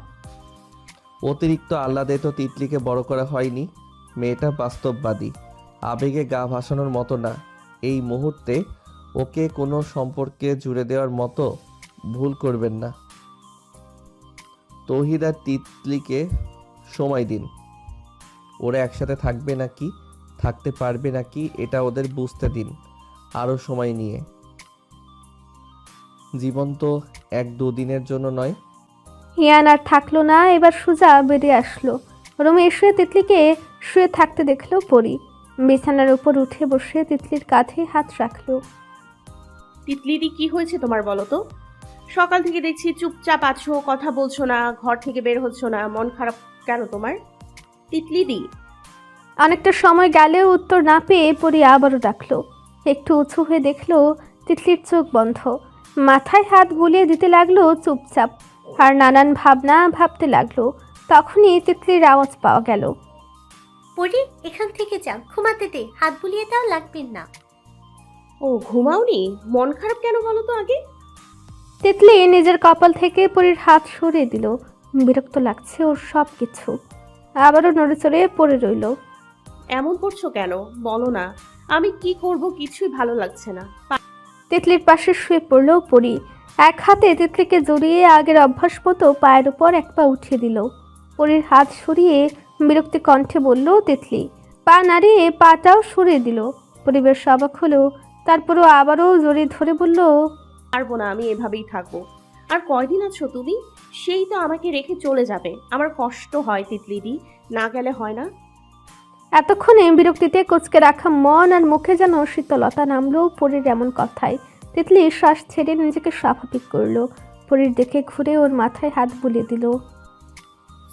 অতিরিক্ত আহ্লাদে তো তিতলিকে বড় করা হয়নি। মেয়েটা বাস্তববাদী, আবেগে গা ভাসানোর মতো না। এই মুহূর্তে ওকে কোনো সম্পর্কে জুড়ে দেওয়ার মতো ভুল করবেন না। তৌহিদ আর তিতলিকে সময় দিন। ওরা একসাথে থাকবে নাকি, থাকতে পারবে নাকি, এটা ওদের বুঝতে দিন আরও সময় নিয়ে। জীবন তো 1-2 দিনের জন্য নয়। ইয়ান আর থাকলো না, এবার সুজা বেরিয়ে আসলো। রুমে এসে তিতলিকে শুয়ে থাকতে দেখলো পরি। বিছানার উপর উঠে বসে তিতলির কাঁধে হাত রাখলো। তিতলিদি, কি হয়েছে তোমার বলো তো? সকাল থেকে দেখছি চুপচাপ আছো, কথা বলছো না, ঘর থেকে বের হচ্ছ না। মন খারাপ কেন তোমার তিতলিদি? অনেকটা সময় গেলেও উত্তর না পেয়ে পরি আবারও ডাকলো। একটু উঁচু হয়ে দেখলো তিতলির চোখ বন্ধ, মাথায় হাত বুলিয়ে দিতে লাগলো চুপচাপ, আর নানান ভাবনা ভাবতে লাগলো। তখনই তিতলির আওয়াজ পাওয়া গেল। পরি, এখান থেকে যাও, ঘুমাতে দে, হাত বুলিয়ে দাও, লাগবেন না। ও, ঘুমাওনি? মন খারাপ কেন বলো তো আগে? তিতলি নিজের কপাল থেকে পরির হাত সরিয়ে দিল। বিরক্ত লাগছে ওর সব কিছু। আবারও নড়ে চড়ে পড়ে রইল। এমন করছো কেন বলো না, আমি কি করব কিছুই ভালো লাগছে না। তিতলির পাশে শুয়ে পড়ল পরি। এক হাতে তিতলিকে জড়িয়ে আগের অভ্যাস মতো পায়ের উপর এক পা উঠিয়ে দিল। পরির হাত সরিয়ে বিরক্তি কণ্ঠে বলল তিতলি। পা নাড়িয়ে পাটাও সরিয়ে দিল। পরিবেশ অবাক হলো, তারপরও আবারও জড়িয়ে ধরে বলল, পারবো না, আমি এভাবেই থাকবো। আর কয়দিন আছো তুমি? সেই তো আমাকে রেখে চলে যাবে। আমার কষ্ট হয় তিতলিদি, না গেলে হয় না? এতক্ষণে বিরক্তিতে কুঁচকে রাখা মন আর মুখে যেন শীতলতা নামলো পরীর এমন কথায়। তিতলি শ্বাস ছেড়ে নিজেকে স্বাভাবিক করলো। পরীর দেখে ঘুরে ওর মাথায় হাত বুলিয়ে দিল।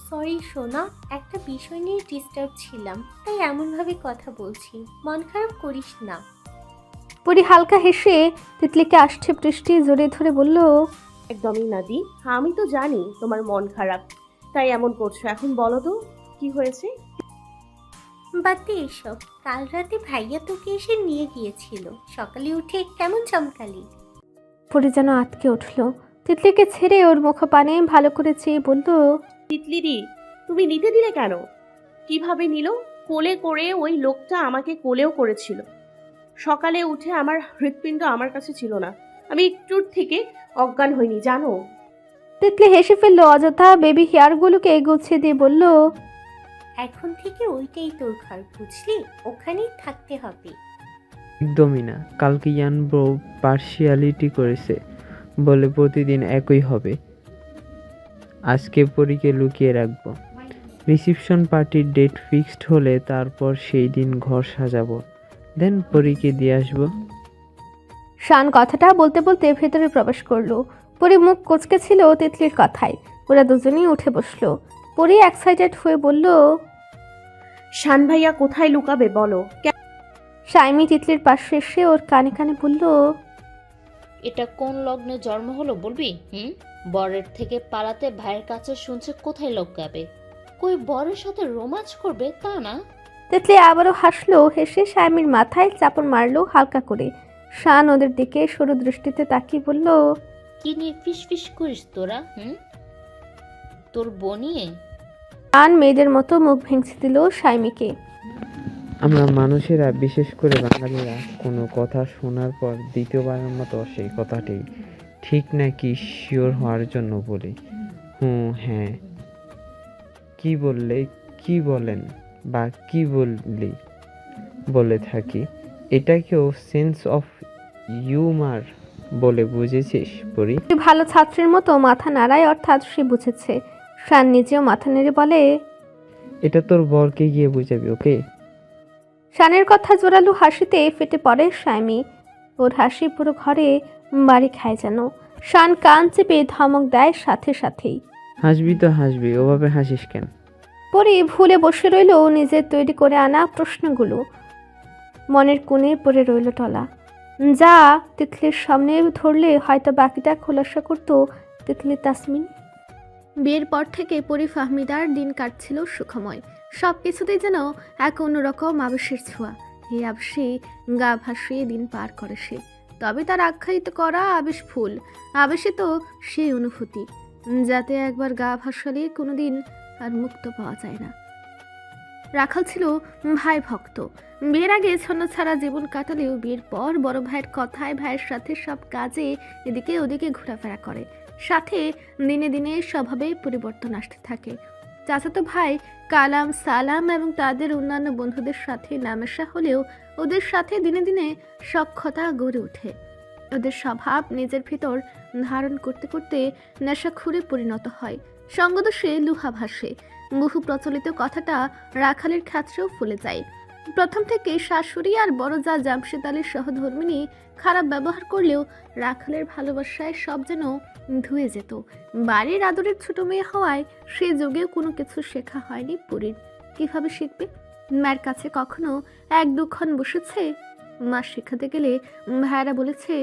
সরি সোনা, একটা বিষয় নিয়ে ডিস্টার্ব ছিলাম, তাই এমনভাবে কথা বলছি। মন খারাপ করিস না। পরী হালকা হেসে তিতলিকে আষ্টে পৃষ্ঠে জড়িয়ে ধরে বলল, একদমই না দি, আমি তো জানি তোমার মন খারাপ, তাই এমন করছো। এখন বলো তো কি হয়েছে? বাদ দে এসব। কাল রাতে ভাইয়া তোকে এসে নিয়ে গিয়েছিল, সকালে উঠে কেমন চমকালি। পরী যেন আটকে উঠল। তিতলিকে ছেড়ে ওর মুখপানে ভালো করে চেয়ে বলল, তিতলিদি, তুমি নিতে দিলে কেন? কিভাবে নিল? কোলে করে ওই লোকটা আমাকে কোলেও করেছিল। সকালে উঠে আমার হৃৎপিণ্ড আমার কাছে ছিল না, আমি একটুর থেকে অজ্ঞান হইনি জানো। তিতলি হেসে ফেললো। অযথা বেবি হেয়ারগুলোকে গুছিয়ে দিয়ে বলল, এখন থেকে ওইটাই তোর ঘর, বুঝলি? ওখানেই থাকতে হবে। একদমই না, কালকে ইয়ান ব্রো পার্সিয়ালিটি করেছে বলে প্রতিদিন একই হবে। আজকে পরীকে লুকিয়ে রাখবো। রিসেপশন পার্টির ডেট ফিক্সড হলে তারপর সেই দিন ঘর সাজাবো, দেন পরীকে দিয়ে আসবো। শান কথাটা বলতে বলতে ভেতরে প্রবেশ করলো। পরী মুখ কুঁচকে ছিল তিতলির কথায়। ওরা দুজনেই উঠে বসলো। পরী এক্সাইটেড হয়ে বলল, শান ভাইয়া কোথায় লুকাবে বলো? শাইমি তিতলির পাশে এসে ওর কানে কানে বলল, এটা কোন লগ্নে জন্ম হলো বলবি? বরের থেকে পালাতে ভাইয়ের কাছে শুনছে কোথায় লুকাবে? কই বরের সাথে রোমাঞ্চ করবে তা না। তিতলি আবারও হাসলো। হেসে শাইমির মাথায় চাপড় মারলো হালকা করে। শান ওদের দিকে সরু দৃষ্টিতে তাকিয়ে বলল, কি নিয়ে ফিস ফিস করিস তোরা? তোর বনিয়ে? শান মেয়েদের মতো মুখ ভেঙচি দিল শাইমিকে। আমরা মানুষেরা, বিশেষ করে বাঙালিরা, কোনো কথা শোনার পর দ্বিতীয়বারের মতো সেই কথাটি ঠিক নাকি শিওর হওয়ার জন্য বলি হ্যাঁ, কি বললে, কি বলেন বা কি বললি বলে থাকি। এটাকেও সেন্স অফ হিউমার বলে বুঝেছিস পরি? ভালো ছাত্রের মতো মাথা নাড়ায়, অর্থাৎ সে বুঝেছে। শান নিজেও মাথা নেড়ে বলে, এটা তোর বরকে গিয়ে বুঝাবি, ওকে? শানের কথা জোরালো হাসিতে ফেটে পড়ে শাইমি। ওর হাসি পুরো ঘরে বাড়ি খায় যেন। শান কান চেপে ধমক দেয় সাথে সাথেই। হাসবি তো হাসবি, ওভাবে হাসিস কেন? পরে ভুলে বসে রইল নিজের তৈরি করে আনা প্রশ্নগুলো। মনের কোণে পড়ে রইল টলা, যা তিতলির সামনে ধরলে হয়তো বাকিটা খোলাসা করতো তিতলি তাসমিন। বিয়ের পর থেকে পরি ফাহমিদার দিন কাটছিল সুখময়। সব কিছুতেই যেন এক অন্যরকম আবেশের ছোঁয়া। এই আবেশে গা ভাসিয়ে দিন পার করে সে। তবে তার আখ্যায়িত করা আবেশ ফুল। আবেশে তো সেই অনুভূতি, যাতে একবার গা ভাসালে কোনোদিন আর মুক্ত পাওয়া যায় না। রাখাল ছিল ভাই ভক্ত। বিয়ের আগে ছন্ন ছাড়া জীবন কাটালেও বিয়ের পর বড় ভাইয়ের কথায় ভাইয়ের সাথে সব কাজে এদিকে ওদিকে ঘোরাফেরা করে। সাথে দিনে দিনে স্বভাবে পরিবর্তন আসতে থাকে। চাচাতো ভাই কালাম, সালাম এবং তাদের অন্যান্য বন্ধুদের সাথে নামেশা হলেও ওদের সাথে দিনে দিনে সখ্যতা গড়ে ওঠে। ওদের স্বভাব নিজের ভিতর ধারণ করতে করতে নেশাখুরে পরিণত হয়। সঙ্গদোষে লুহা ভাসে। বহু প্রচলিত কথাটা রাখালের ক্ষেত্রেও ফুলে যায়। প্রথম থেকে শাশুড়ি আর বড় যা জামশেদ আলীর সহধর্মিনী খারাপ ব্যবহার করলেও রাখালের ভালোবাসায় সব যেন ধুয়ে যেত। বাড়ির আদরের ছোট মেয়ে হওয়ায় সে যুগেও কোনো কিছু শেখা হয়নি পরীর। কিভাবে শিখবে? মায়ের কাছে কখনো এক দুক্ষণ বসেছে? মা শেখাতে গেলে ভাইয়ারা বলেছে,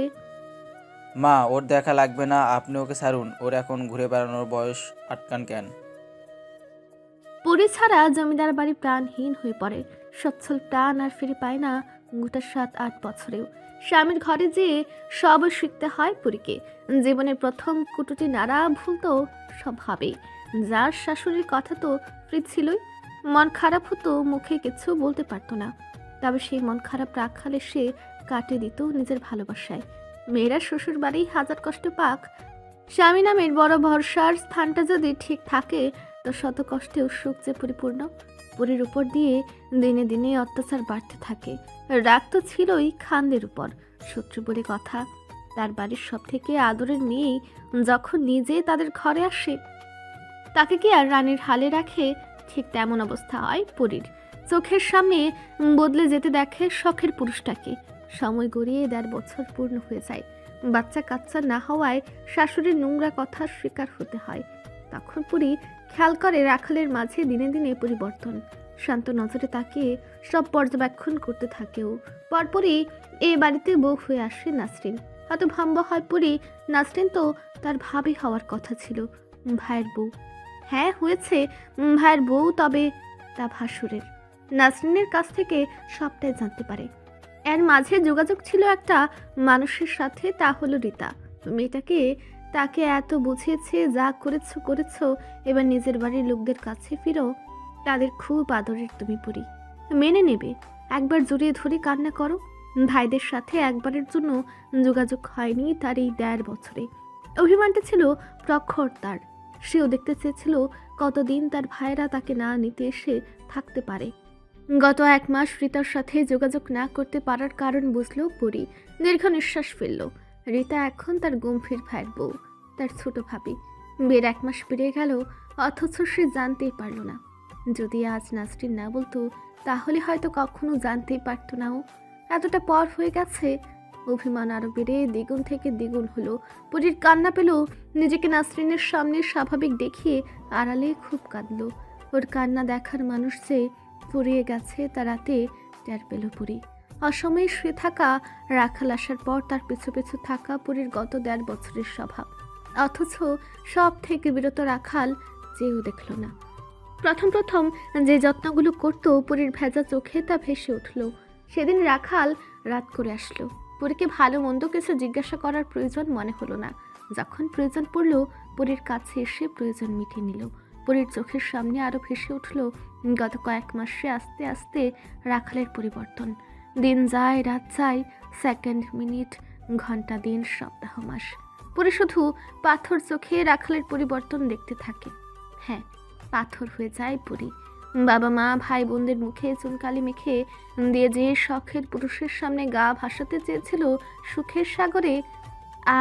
মা ওর দেখা লাগবে না, আপনি ওকে ছাড়ুন, ওর এখন ঘুরে বেড়ানোর বয়স, আটকান কেন? পরি ছাড়া জমিদার বাড়ি প্রাণহীন হয়ে পড়ে। সচ্ছল প্রাণ আর ফিরে পায় না গোটা 7-8 বছরেও। স্বামীর ঘরে যেয়ে সব শিখতে হয় পরীকে। জীবনের প্রথম কুটুটি নাড়া ভুল তো সব হবেই। যার শাশুড়ির কথা তো ফ্রি ছিলই। মন খারাপ হতো, মুখে কিছু বলতে পারতো না। তবে সেই মন খারাপ রাখালে সে কাটিয়ে দিত নিজের ভালোবাসায়। মেয়েরা শ্বশুর বাড়ি হাজার কষ্ট পাক, স্বামী নামের বড় ভরসার স্থানটা যদি ঠিক থাকে তো শত কষ্টেও সুখ যে পরিপূর্ণ। পরীর উপর দিয়ে দিনে দিনে অত্যাচার বাড়তে থাকে। রাগ তো ছিলই খানদের উপর, শত্রু বলে কথা। তার বাড়ির সব থেকে আদরের মেয়ে যখন নিজে তাদের ঘরে আসে, তাকে কি আর রানীর হালে রাখে? ঠিক তেমন অবস্থা হয় পরীর। চোখের সামনে বদলে যেতে দেখে শখের পুরুষটাকে। সময় গড়িয়ে 1.5 বছর পূর্ণ হয়ে যায়। বাচ্চা কাচ্চা না হওয়ায় শাশুড়ির নোংরা কথার শিকার হতে হয়। তখন পরী খেয়াল করে রাখালের মাঝে দিনে দিনে পরিবর্তন। শান্ত নজরে তাকিয়ে সব পর্যবেক্ষণ করতে থাকেও। পরপরই এ বাড়িতে বউ হয়ে আসে নাসরিন। হয়তো ভাম্বা হয় পরী, নাসরিন তো তার ভাবি হওয়ার কথা ছিল, ভাইয়ের বউ। হ্যাঁ হয়েছে ভাইয়ের বউ, তবে তা ভাসুরের। নাসরিনের কাছ থেকে সবটাই জানতে পারে। এর মাঝে যোগাযোগ ছিল একটা মানুষের সাথে, তা হলো রীতা। মেয়েটাকে তাকে এত বুঝিয়েছে, যা করেছো এবার নিজের বাড়ির লোকদের কাছে ফিরো, তাদের খুব আদরের তুমি পড়ি, মেনে নেবে। একবার জড়িয়ে ধরে কান্না করো। ভাইদের সাথে একবারের জন্য যোগাযোগ হয়নি তার এই 1.5 বছরে। অভিমানটা ছিল প্রখর তার। সেও দেখতে চেয়েছিল কতদিন তার ভাইয়েরা তাকে না নিতে এসে থাকতে পারে। গত 1 মাস রীতার সাথে যোগাযোগ না করতে পারার কারণ বুঝলো পরী। দীর্ঘ নিঃশ্বাস ফেলল। রীতা এখন তার গম্ভীর ভাইয়ের বউ, তার ছোট ভাবি। বিয়ের 1 মাস পেরিয়ে গেল, অথচ সে জানতেই পারল না। যদি আজ নাসরিন না বলতো, তাহলে হয়তো কখনো জানতেই পারতো না ও। এতটা পর হয়ে গেছে। অভিমান আরো বেড়ে দ্বিগুণ থেকে দ্বিগুণ হলো। পরীর কান্না পেল, নিজেকে নাসরিনের সামনে স্বাভাবিক দেখিয়ে আড়ালে খুব কাঁদল। ওর কান্না দেখার মানুষ যে ফুরিয়ে গেছে তা রাতে টের পেল পরী। অসময়ে শুয়ে থাকা রাখাল আসার পর তার পিছু পিছু থাকা পরীর গত 1.5 বছরের স্বভাব। অথচ সব থেকে বিরত রাখাল যেও দেখল না। প্রথম যে যত্নগুলো করতো পরীর ভেজা চোখে, তা ভেসে উঠল। সেদিন রাখাল রাত করে আসলো। পরীকে ভালো মন্দ কিছু জিজ্ঞাসা করার প্রয়োজন মনে হলো না। যখন প্রয়োজন পড়ল, পরীর কাছে এসে প্রয়োজন মিটিয়ে নিল। পরীর চোখের সামনে আরো ভেসে উঠল গত কয়েক মাসে আস্তে আস্তে রাখালের পরিবর্তন। দিন যায়, রাত যায়, সেকেন্ড, মিনিট, ঘন্টা, দিন, সপ্তাহ, মাস। পরী শুধু পাথর চোখে রাখালের পরিবর্তন দেখতে থাকে। হ্যাঁ, পাথর হয়ে যায় পরী। বাবা মা ভাই বোনদের মুখে চুনকালি মেখে দিয়ে যে শখের পুরুষের সামনে গা ভাসাতে চেয়েছিল সুখের সাগরে,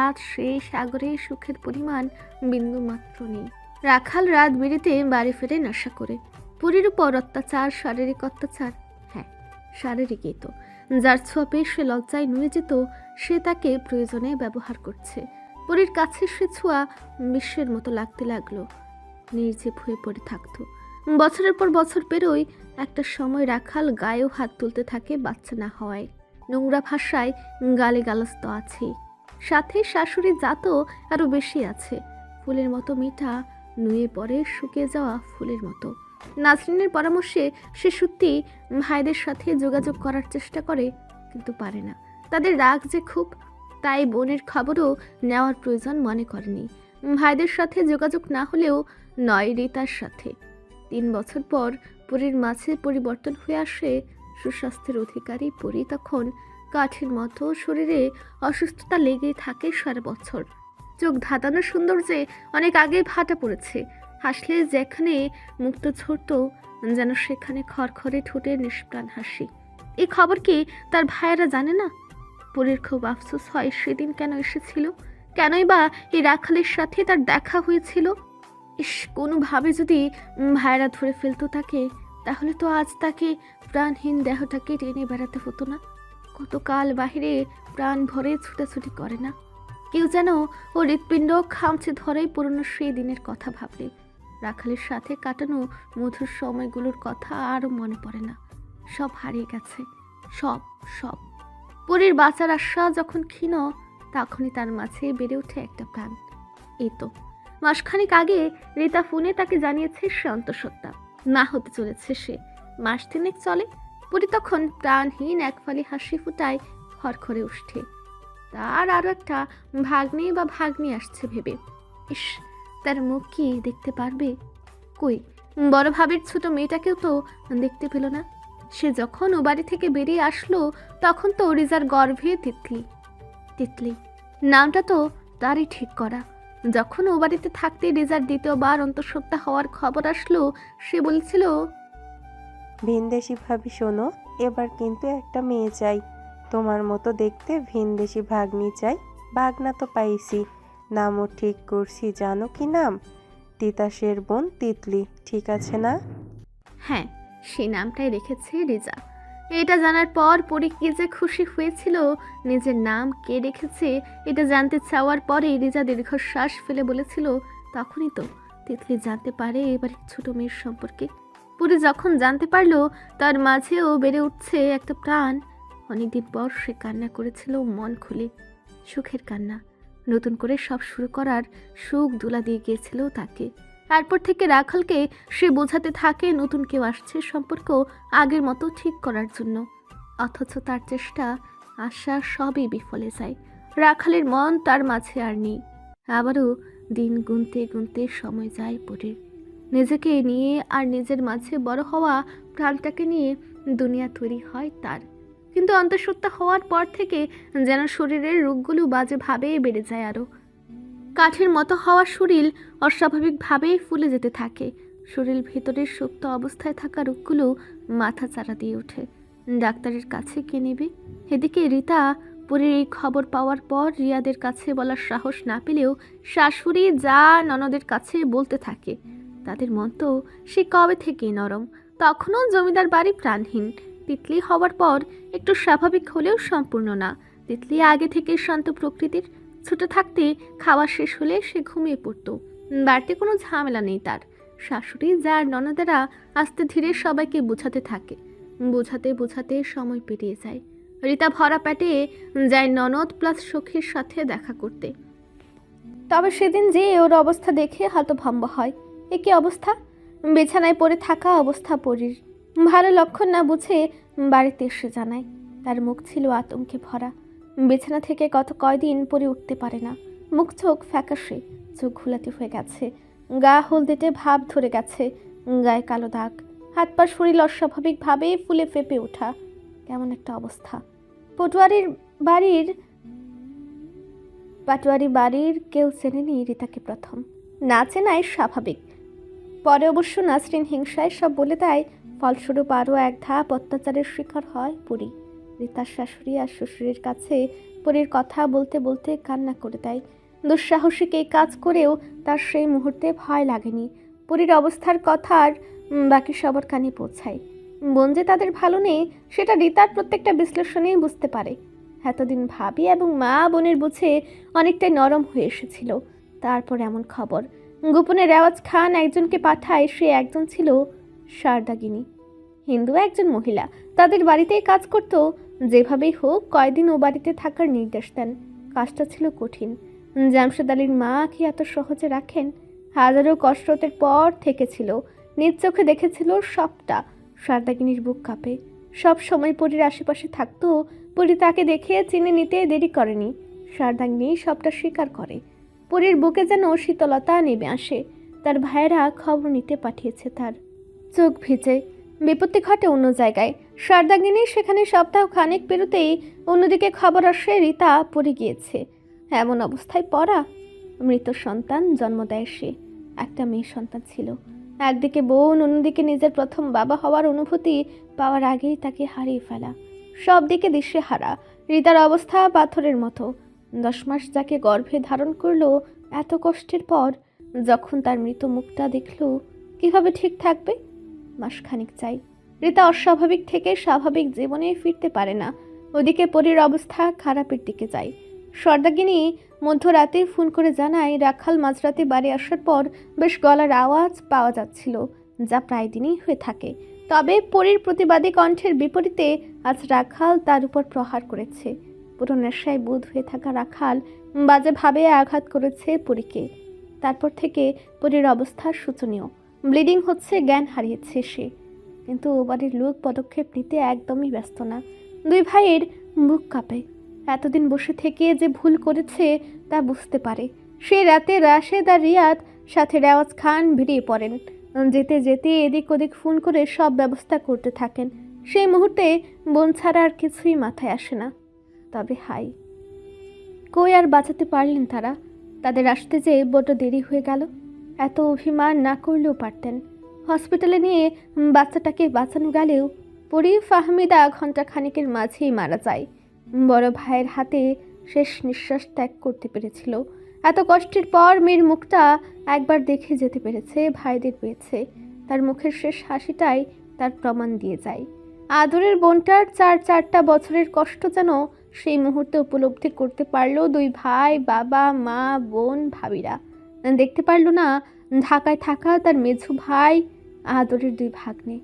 আজ সেই সাগরে সুখের পরিমাণ বিন্দু মাত্র নেই। রাখাল রাত বিড়িতে বাড়ি ফেরে নেশা করে। পরীর উপর অত্যাচার, শারীরিক অত্যাচার। হ্যাঁ, শারীরিকই তো। যার ছোঁয়া পেয়ে সে লজ্জায় নুয়ে যেত, সে তাকে প্রয়োজনে ব্যবহার করছে। পরীর কাছে সে ছোঁয়া বিশ্বের মতো লাগতে লাগলো। নির্জীব হয়ে পড়ে থাকতো। বছরের পর বছর পেরোয়, একটা সময় রাখাল গায়েও হাত তুলতে থাকে বাচ্চা না হওয়ায়। নোংরা ভাষায় গালিগালাজ তো আছেই, সাথে শাশুড়ি জাতও আরো বেশি আছে। ফুলের মতো মিঠা, নুয়ে পড়ে শুকিয়ে যাওয়া ফুলের মতো। নাসরিনের পরামর্শে সে সত্যি ভাইদের সাথে যোগাযোগ করার চেষ্টা করে, কিন্তু পারে না। তাদের রাগ যে খুব, তাই বোনের খবরও নেওয়ার প্রয়োজন মনে করেনি। ভাইদের সাথে যোগাযোগ না হলেও নয়, রীতার সাথে। 3 বছর পর পরীর মাঝে পরিবর্তন হয়ে আসে। সুস্বাস্থ্যের অধিকারী পরী তখন কাঠের মতো, শরীরে অসুস্থতা লেগে থাকে সারা বছর। চোখ ধাঁধানো সৌন্দর্যে অনেক আগেই ভাটা পড়েছে। হাসলে যেখানে মুক্ত ঝরত, যেন সেখানে খড়খড়ে ঠোঁটে নিষ্প্রাণ হাসি। এই খবর কি তার ভাইয়েরা জানে না? পরীর খুব আফসোস হয় সেদিন কেন এসেছিল, কেনই বা এই রাখালের সাথে তার দেখা হয়েছিল। ইস, কোনোভাবে যদি ভাইয়েরা ধরে ফেলতো তাকে, তাহলে তো আজ তাকে প্রাণহীন দেহটাকে টেনে বেড়াতে হতো না। কতকাল বাহিরে প্রাণ ভরে ছুটাছুটি করে না। কেউ যেন ও হৃৎপিণ্ড খামচে ধরে পুরনো সেই দিনের কথা ভাবলে। রাখালের সাথে কাটানো মধুর সময়গুলোর কথা আরও মনে পড়ে না। সব হারিয়ে গেছে, সব সব। পরীর বাঁচার আশা যখন ক্ষীণ, তখনই তার মাঝে বেড়ে ওঠে একটা প্রাণ। এই তো মাসখানেক আগে রীতা ফোনে তাকে জানিয়েছে সে অন্তঃসত্ত্বা, না হতে চলেছে সে। মাস 3 চলে। পরী তখন প্রাণহীন এক ফালি হাসি ফুটায়, খড়খড়ে উঠে। তার আরো একটা ভাগ্নে বা ভাগ্নি আসছে ভেবে। ইস, তার মুখ কি দেখতে পারবে? কই, বড় ভাবির ছোট মেয়েটাকেও তো দেখতে পেল না। সে যখন ও বাড়ি থেকে বেরিয়ে আসলো, তখন তো রিজার গর্ভে তিতলি। তিতলি নামটা তো তারই ঠিক করা। যখন ও বাড়িতে থাকতে রিজার 2বার অন্তঃসত্ত্বা হওয়ার খবর আসলো, সে বলছিল, ভিনদেশি ভাবি শোনো, এবার কিন্তু একটা মেয়ে চাই, তোমার মতো দেখতে ভিনদেশি ভাগ্নি চাই, ভাগনা তো পাইছি, নামও ঠিক করছি, জানো কি নাম? তিতাসের বোন তিতলি, ঠিক আছে না? হ্যাঁ, সেই নামটাই রেখেছে রিজা। এটা জানার পর পরি কি যে খুশি হয়েছিল। নিজের নাম কে রেখেছে এটা জানতে চাওয়ার পরে রিজা দীর্ঘশ্বাস ফেলে বলেছিল, তখনই তো তিতলি জানতে পারে এবার ছোট মেয়ের সম্পর্কে। পরি যখন জানতে পারলো তার মাঝেও বেড়ে উঠছে একটা প্রাণ। অনেকদিন পর সে কান্না করেছিল মন খুলে, সুখের কান্না। নতুন করে সব শুরু করার সুখ দোলা দিয়ে গিয়েছিল তাকে। তারপর থেকে রাখালকে সে বোঝাতে থাকে নতুন কেউ আসছে, সম্পর্ক আগের মতো ঠিক করার জন্য। অথচ তার চেষ্টা আশা সবই বিফলে যায়। রাখালের মন তার মাঝে আর নেই। আবারও দিন গুনতে গুনতে সময় যায় পরের। নিজেকে নিয়ে আর নিজের মাঝে বড় হওয়া প্রাণটাকে নিয়ে দুনিয়া তৈরি হয় তার। কিন্তু অন্তঃসত্ত্বা হওয়ার পর থেকে যেন শরীরের রোগগুলো বাজেভাবে বেড়ে যায় আরও। কাঠের মতো হওয়া শরীর অস্বাভাবিকভাবে ফুলে যেতে থাকে। শরীর ভেতরের সুপ্ত অবস্থায় থাকা রোগগুলো মাথা চারা দিয়ে ওঠে। ডাক্তারের কাছে কে নেবে? এদিকে রীতা পরের এই খবর পাওয়ার পর রিয়াদের কাছে বলার সাহস না পেলেও শাশুড়ি যা ননদের কাছে বলতে থাকে। তাদের মন তো সে কবে থেকেই নরম, তখনও জমিদার বাড়ি প্রাণহীন। তিতলি হওয়ার পর একটু স্বাভাবিক হলেও সম্পূর্ণ না। তিতলি আগে থেকে শান্ত প্রকৃতির। ছোট থাকতে খাওয়া শেষ হলে সে ঘুমিয়ে পড়তো। বাড়িতে কোনো ঝামেলা নেই তার। শাশুড়ি যার ননদেরা আস্তে ধীরে সবাইকে বোঝাতে থাকে। বোঝাতে বোঝাতে সময় পেরিয়ে যায়। রীতা ভরা পেটে যায় ননদ প্লাস সখীর সাথে দেখা করতে। তবে সেদিন যে ওর অবস্থা দেখে হতভম্ব হয়। এ কি অবস্থা? বিছানায় পড়ে থাকা অবস্থা পরীর। ভালো লক্ষণ না বুঝে বাড়িতে এসে জানায়। তার মুখ ছিল আতঙ্কে ভরা। বিছানা থেকে গত কয়দিন পরে উঠতে পারে না। মুখ চোখ ফ্যাকাশে, চোখ ঘোলাটে হয়ে গেছে, গা হলদেটে ভাব ধরে গেছে, গায়ে কালো দাগ, হাত পা শরীর অস্বাভাবিকভাবে ফুলে ফেপে ওঠা। কেমন একটা অবস্থা। পাটোয়ারি বাড়ির কেউ চেনেনি রীতাকে প্রথম। না চেনাই স্বাভাবিক। পরে অবশ্য নাসরিন হিংসায় সব বলে দেয়। ফলস্বরূপ আরও এক ধাপ অত্যাচারের শিকার হয় পরি। রীতার শাশুড়ি আর শ্বশুরের কাছে পরীর কথা বলতে বলতে কান্না করে দেয়। দুঃসাহসিক এই কাজ করেও তার সেই মুহূর্তে ভয় লাগেনি। পরীর অবস্থার কথা আর বাকি সবার কানে পৌঁছায়। বোন যে তাদের ভালো নেই সেটা রীতার প্রত্যেকটা বিশ্লেষণেই বুঝতে পারে। এতদিন ভাবি এবং মা বোনের বুঝে অনেকটাই নরম হয়ে এসেছিল। তারপর এমন খবর। গোপনে রেওয়াজ খান একজনকে পাঠায়, সে একজন ছিল শারদাগিনী, হিন্দু একজন মহিলা। তাদের বাড়িতেই কাজ করত। যেভাবেই হোক কয়দিন ও বাড়িতে থাকার নির্দেশ দেন। কাজটা ছিল কঠিন। জামশেদ আলীর মা কি এত সহজে রাখেন? হাজারো কসরতের পর থেকেছিল। নিজ চোখে দেখেছিল সবটা। শারদাগিনীর বুক কাঁপে। সব সময় পরীর আশেপাশে থাকতো। পরী তাকে দেখে চিনে নিতে দেরি করেনি। শারদাগিনী সবটা স্বীকার করে। পরীর বুকে যেন শীতলতা নেমে আসে। তার ভাইয়েরা খবর নিতে পাঠিয়েছে তার। চোখ ভিজে। বিপত্তি ঘটে অন্য জায়গায়। শারদাগিনী সেখানে সপ্তাহ খানেক পেরোতেই অন্যদিকে খবর আসে রীতা পড়ে গিয়েছে। এমন অবস্থায় পড়া। মৃত সন্তান জন্ম দেয় সে। একটা মেয়ে সন্তান ছিল। একদিকে বোন, অন্যদিকে নিজের প্রথম বাবা হওয়ার অনুভূতি পাওয়ার আগেই তাকে হারিয়ে ফেলা। সব দিকে দিশেহারা। রীতার অবস্থা পাথরের মতো। 10 মাস যাকে গর্ভে ধারণ করলো এত কষ্টের পর যখন তার মৃত মুখটা দেখল, কিভাবে ঠিক থাকবে? মাসখানিক চাই। রীতা অস্বাভাবিক থেকে স্বাভাবিক জীবনে ফিরতে পারে না। ওদিকে পরীর অবস্থা খারাপের দিকে যায়। শারদাগিনী মধ্যরাতে ফোন করে জানায় রাখাল মাঝরাতে বাড়ি আসার পর বেশ গলার আওয়াজ পাওয়া যাচ্ছিল, যা প্রায় দিনই হয়ে থাকে। তবে পরীর প্রতিবাদী কণ্ঠের বিপরীতে আজ রাখাল তার উপর প্রহার করেছে। পুরো নেশায় বুঁদ হয়ে থাকা রাখাল বাজেভাবে আঘাত করেছে পরীকে। তারপর থেকে পরীর অবস্থা শোচনীয়। ব্লিডিং হচ্ছে, জ্ঞান হারিয়েছে সে। কিন্তু বাড়ির লোক পদক্ষেপ নিতে একদমই ব্যস্ত না। দুই ভাইয়ের বুক কাঁপে। এতদিন বসে থেকে যে ভুল করেছে তা বুঝতে পারে। সে রাতে রাশেদ আর রিয়াদ সাথে রেওয়াজ খান বেরিয়ে পড়েন। যেতে যেতে এদিক ওদিক ফোন করে সব ব্যবস্থা করতে থাকেন। সেই মুহূর্তে বোন ছাড়া আর কিছুই মাথায় আসে না। তবে হাই, কই আর বাঁচাতে পারলেন তারা? তাদের আসতে যেয়ে বড্ড দেরি হয়ে গেল। এত অভিমান না করলেও পারতেন। হসপিটালে নিয়ে বাচ্চাটাকে বাঁচানো গেলেও পরি ফাহমিদা ঘণ্টা খানিকের মাঝেই মারা যায়। বড় ভাইয়ের হাতে শেষ নিঃশ্বাস ত্যাগ করতে পেরেছিল। এত কষ্টের পর মেয়ের মুখটা একবার দেখে যেতে পেরেছে, ভাইদের পেয়েছে। তার মুখের শেষ হাসিটাই তার প্রমাণ দিয়ে যায়। আদরের বোনটার চারটা বছরের কষ্ট যেন সেই মুহূর্তে উপলব্ধি করতে পারলো দুই ভাই, বাবা, মা, বোন, ভাবিরা। দেখতে পারলো না ঢাকায় থাকা তার মেঝো ভাই, আদরের দুই ভাগ্নে।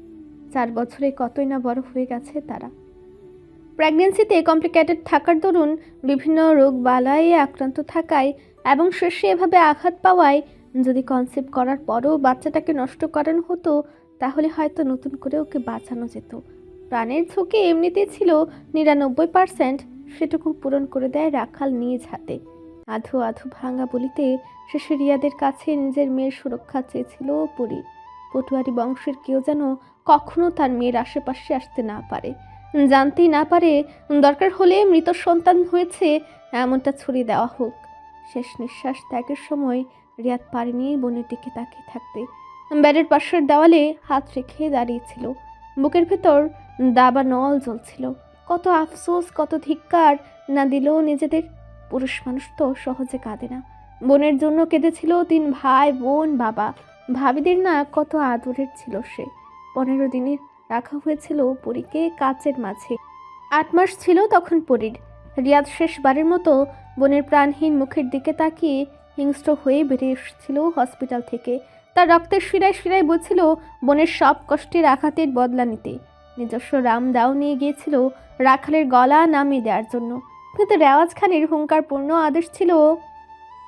4 বছরে কতই না বড় হয়ে গেছে তারা। প্রেগনেন্সিতে কমপ্লিকেটেড থাকার দরুন বিভিন্ন রোগ বালায় আক্রান্ত থাকায় এবং শেষে এভাবে আঘাত পাওয়ায় যদি কনসেপ্ট করার পরও বাচ্চাটাকে নষ্ট করানো হতো, তাহলে হয়তো নতুন করে ওকে বাঁচানো যেত। প্রাণের ঝুঁকি এমনিতেই ছিল 99%, সেটুকু পূরণ করে দেয় রাখাল নিজ হাতে। আধো আধো ভাঙা বলিতে শেষে রিয়াদের কাছে নিজের মেয়ের সুরক্ষা চেয়েছিল পরি। পটুয়ারি বংশের কেউ যেন কখনো তার মেয়ের আশেপাশে আসতে না পারে, জানতেই না পারে। দরকার হলে মৃত সন্তান হয়েছে এমনটা ছড়িয়ে দেওয়া হোক। শেষ নিঃশ্বাস ত্যাগের সময় রিয়াদ পারেনি বোনের দিকে তাকিয়ে থাকতে। বেডের পাশের দেওয়ালে হাত রেখে দাঁড়িয়েছিল। বুকের ভেতর দাবা নল জ্বলছিল। কত আফসোস, কত ধিক্কার না দিল নিজেদের। পুরুষ মানুষ তো সহজে কাঁদে না। বোনের জন্য কেঁদেছিল 3 ভাই, বোন, বাবা, ভাবিদের না কত আদরের ছিল সে। 15 দিনের রাখা হয়েছিল পরীকে কাচের মাঝে। 8 মাস ছিল তখন পরীর। রিয়াদ শেষবারের মতো বোনের প্রাণহীন মুখের দিকে তাকিয়ে হিংস্র হয়ে বেরিয়ে এসেছিল হসপিটাল থেকে। তার রক্তের শিরায় শিরায় বলছিল বোনের সব কষ্টের আঘাতের বদলা নিতে। নিজস্ব রামদাও নিয়ে গিয়েছিল রাখালের গলা নামিয়ে দেওয়ার জন্য, কিন্তু রেওয়াজ খানের হুঙ্কারপূর্ণ আদেশ ছিল,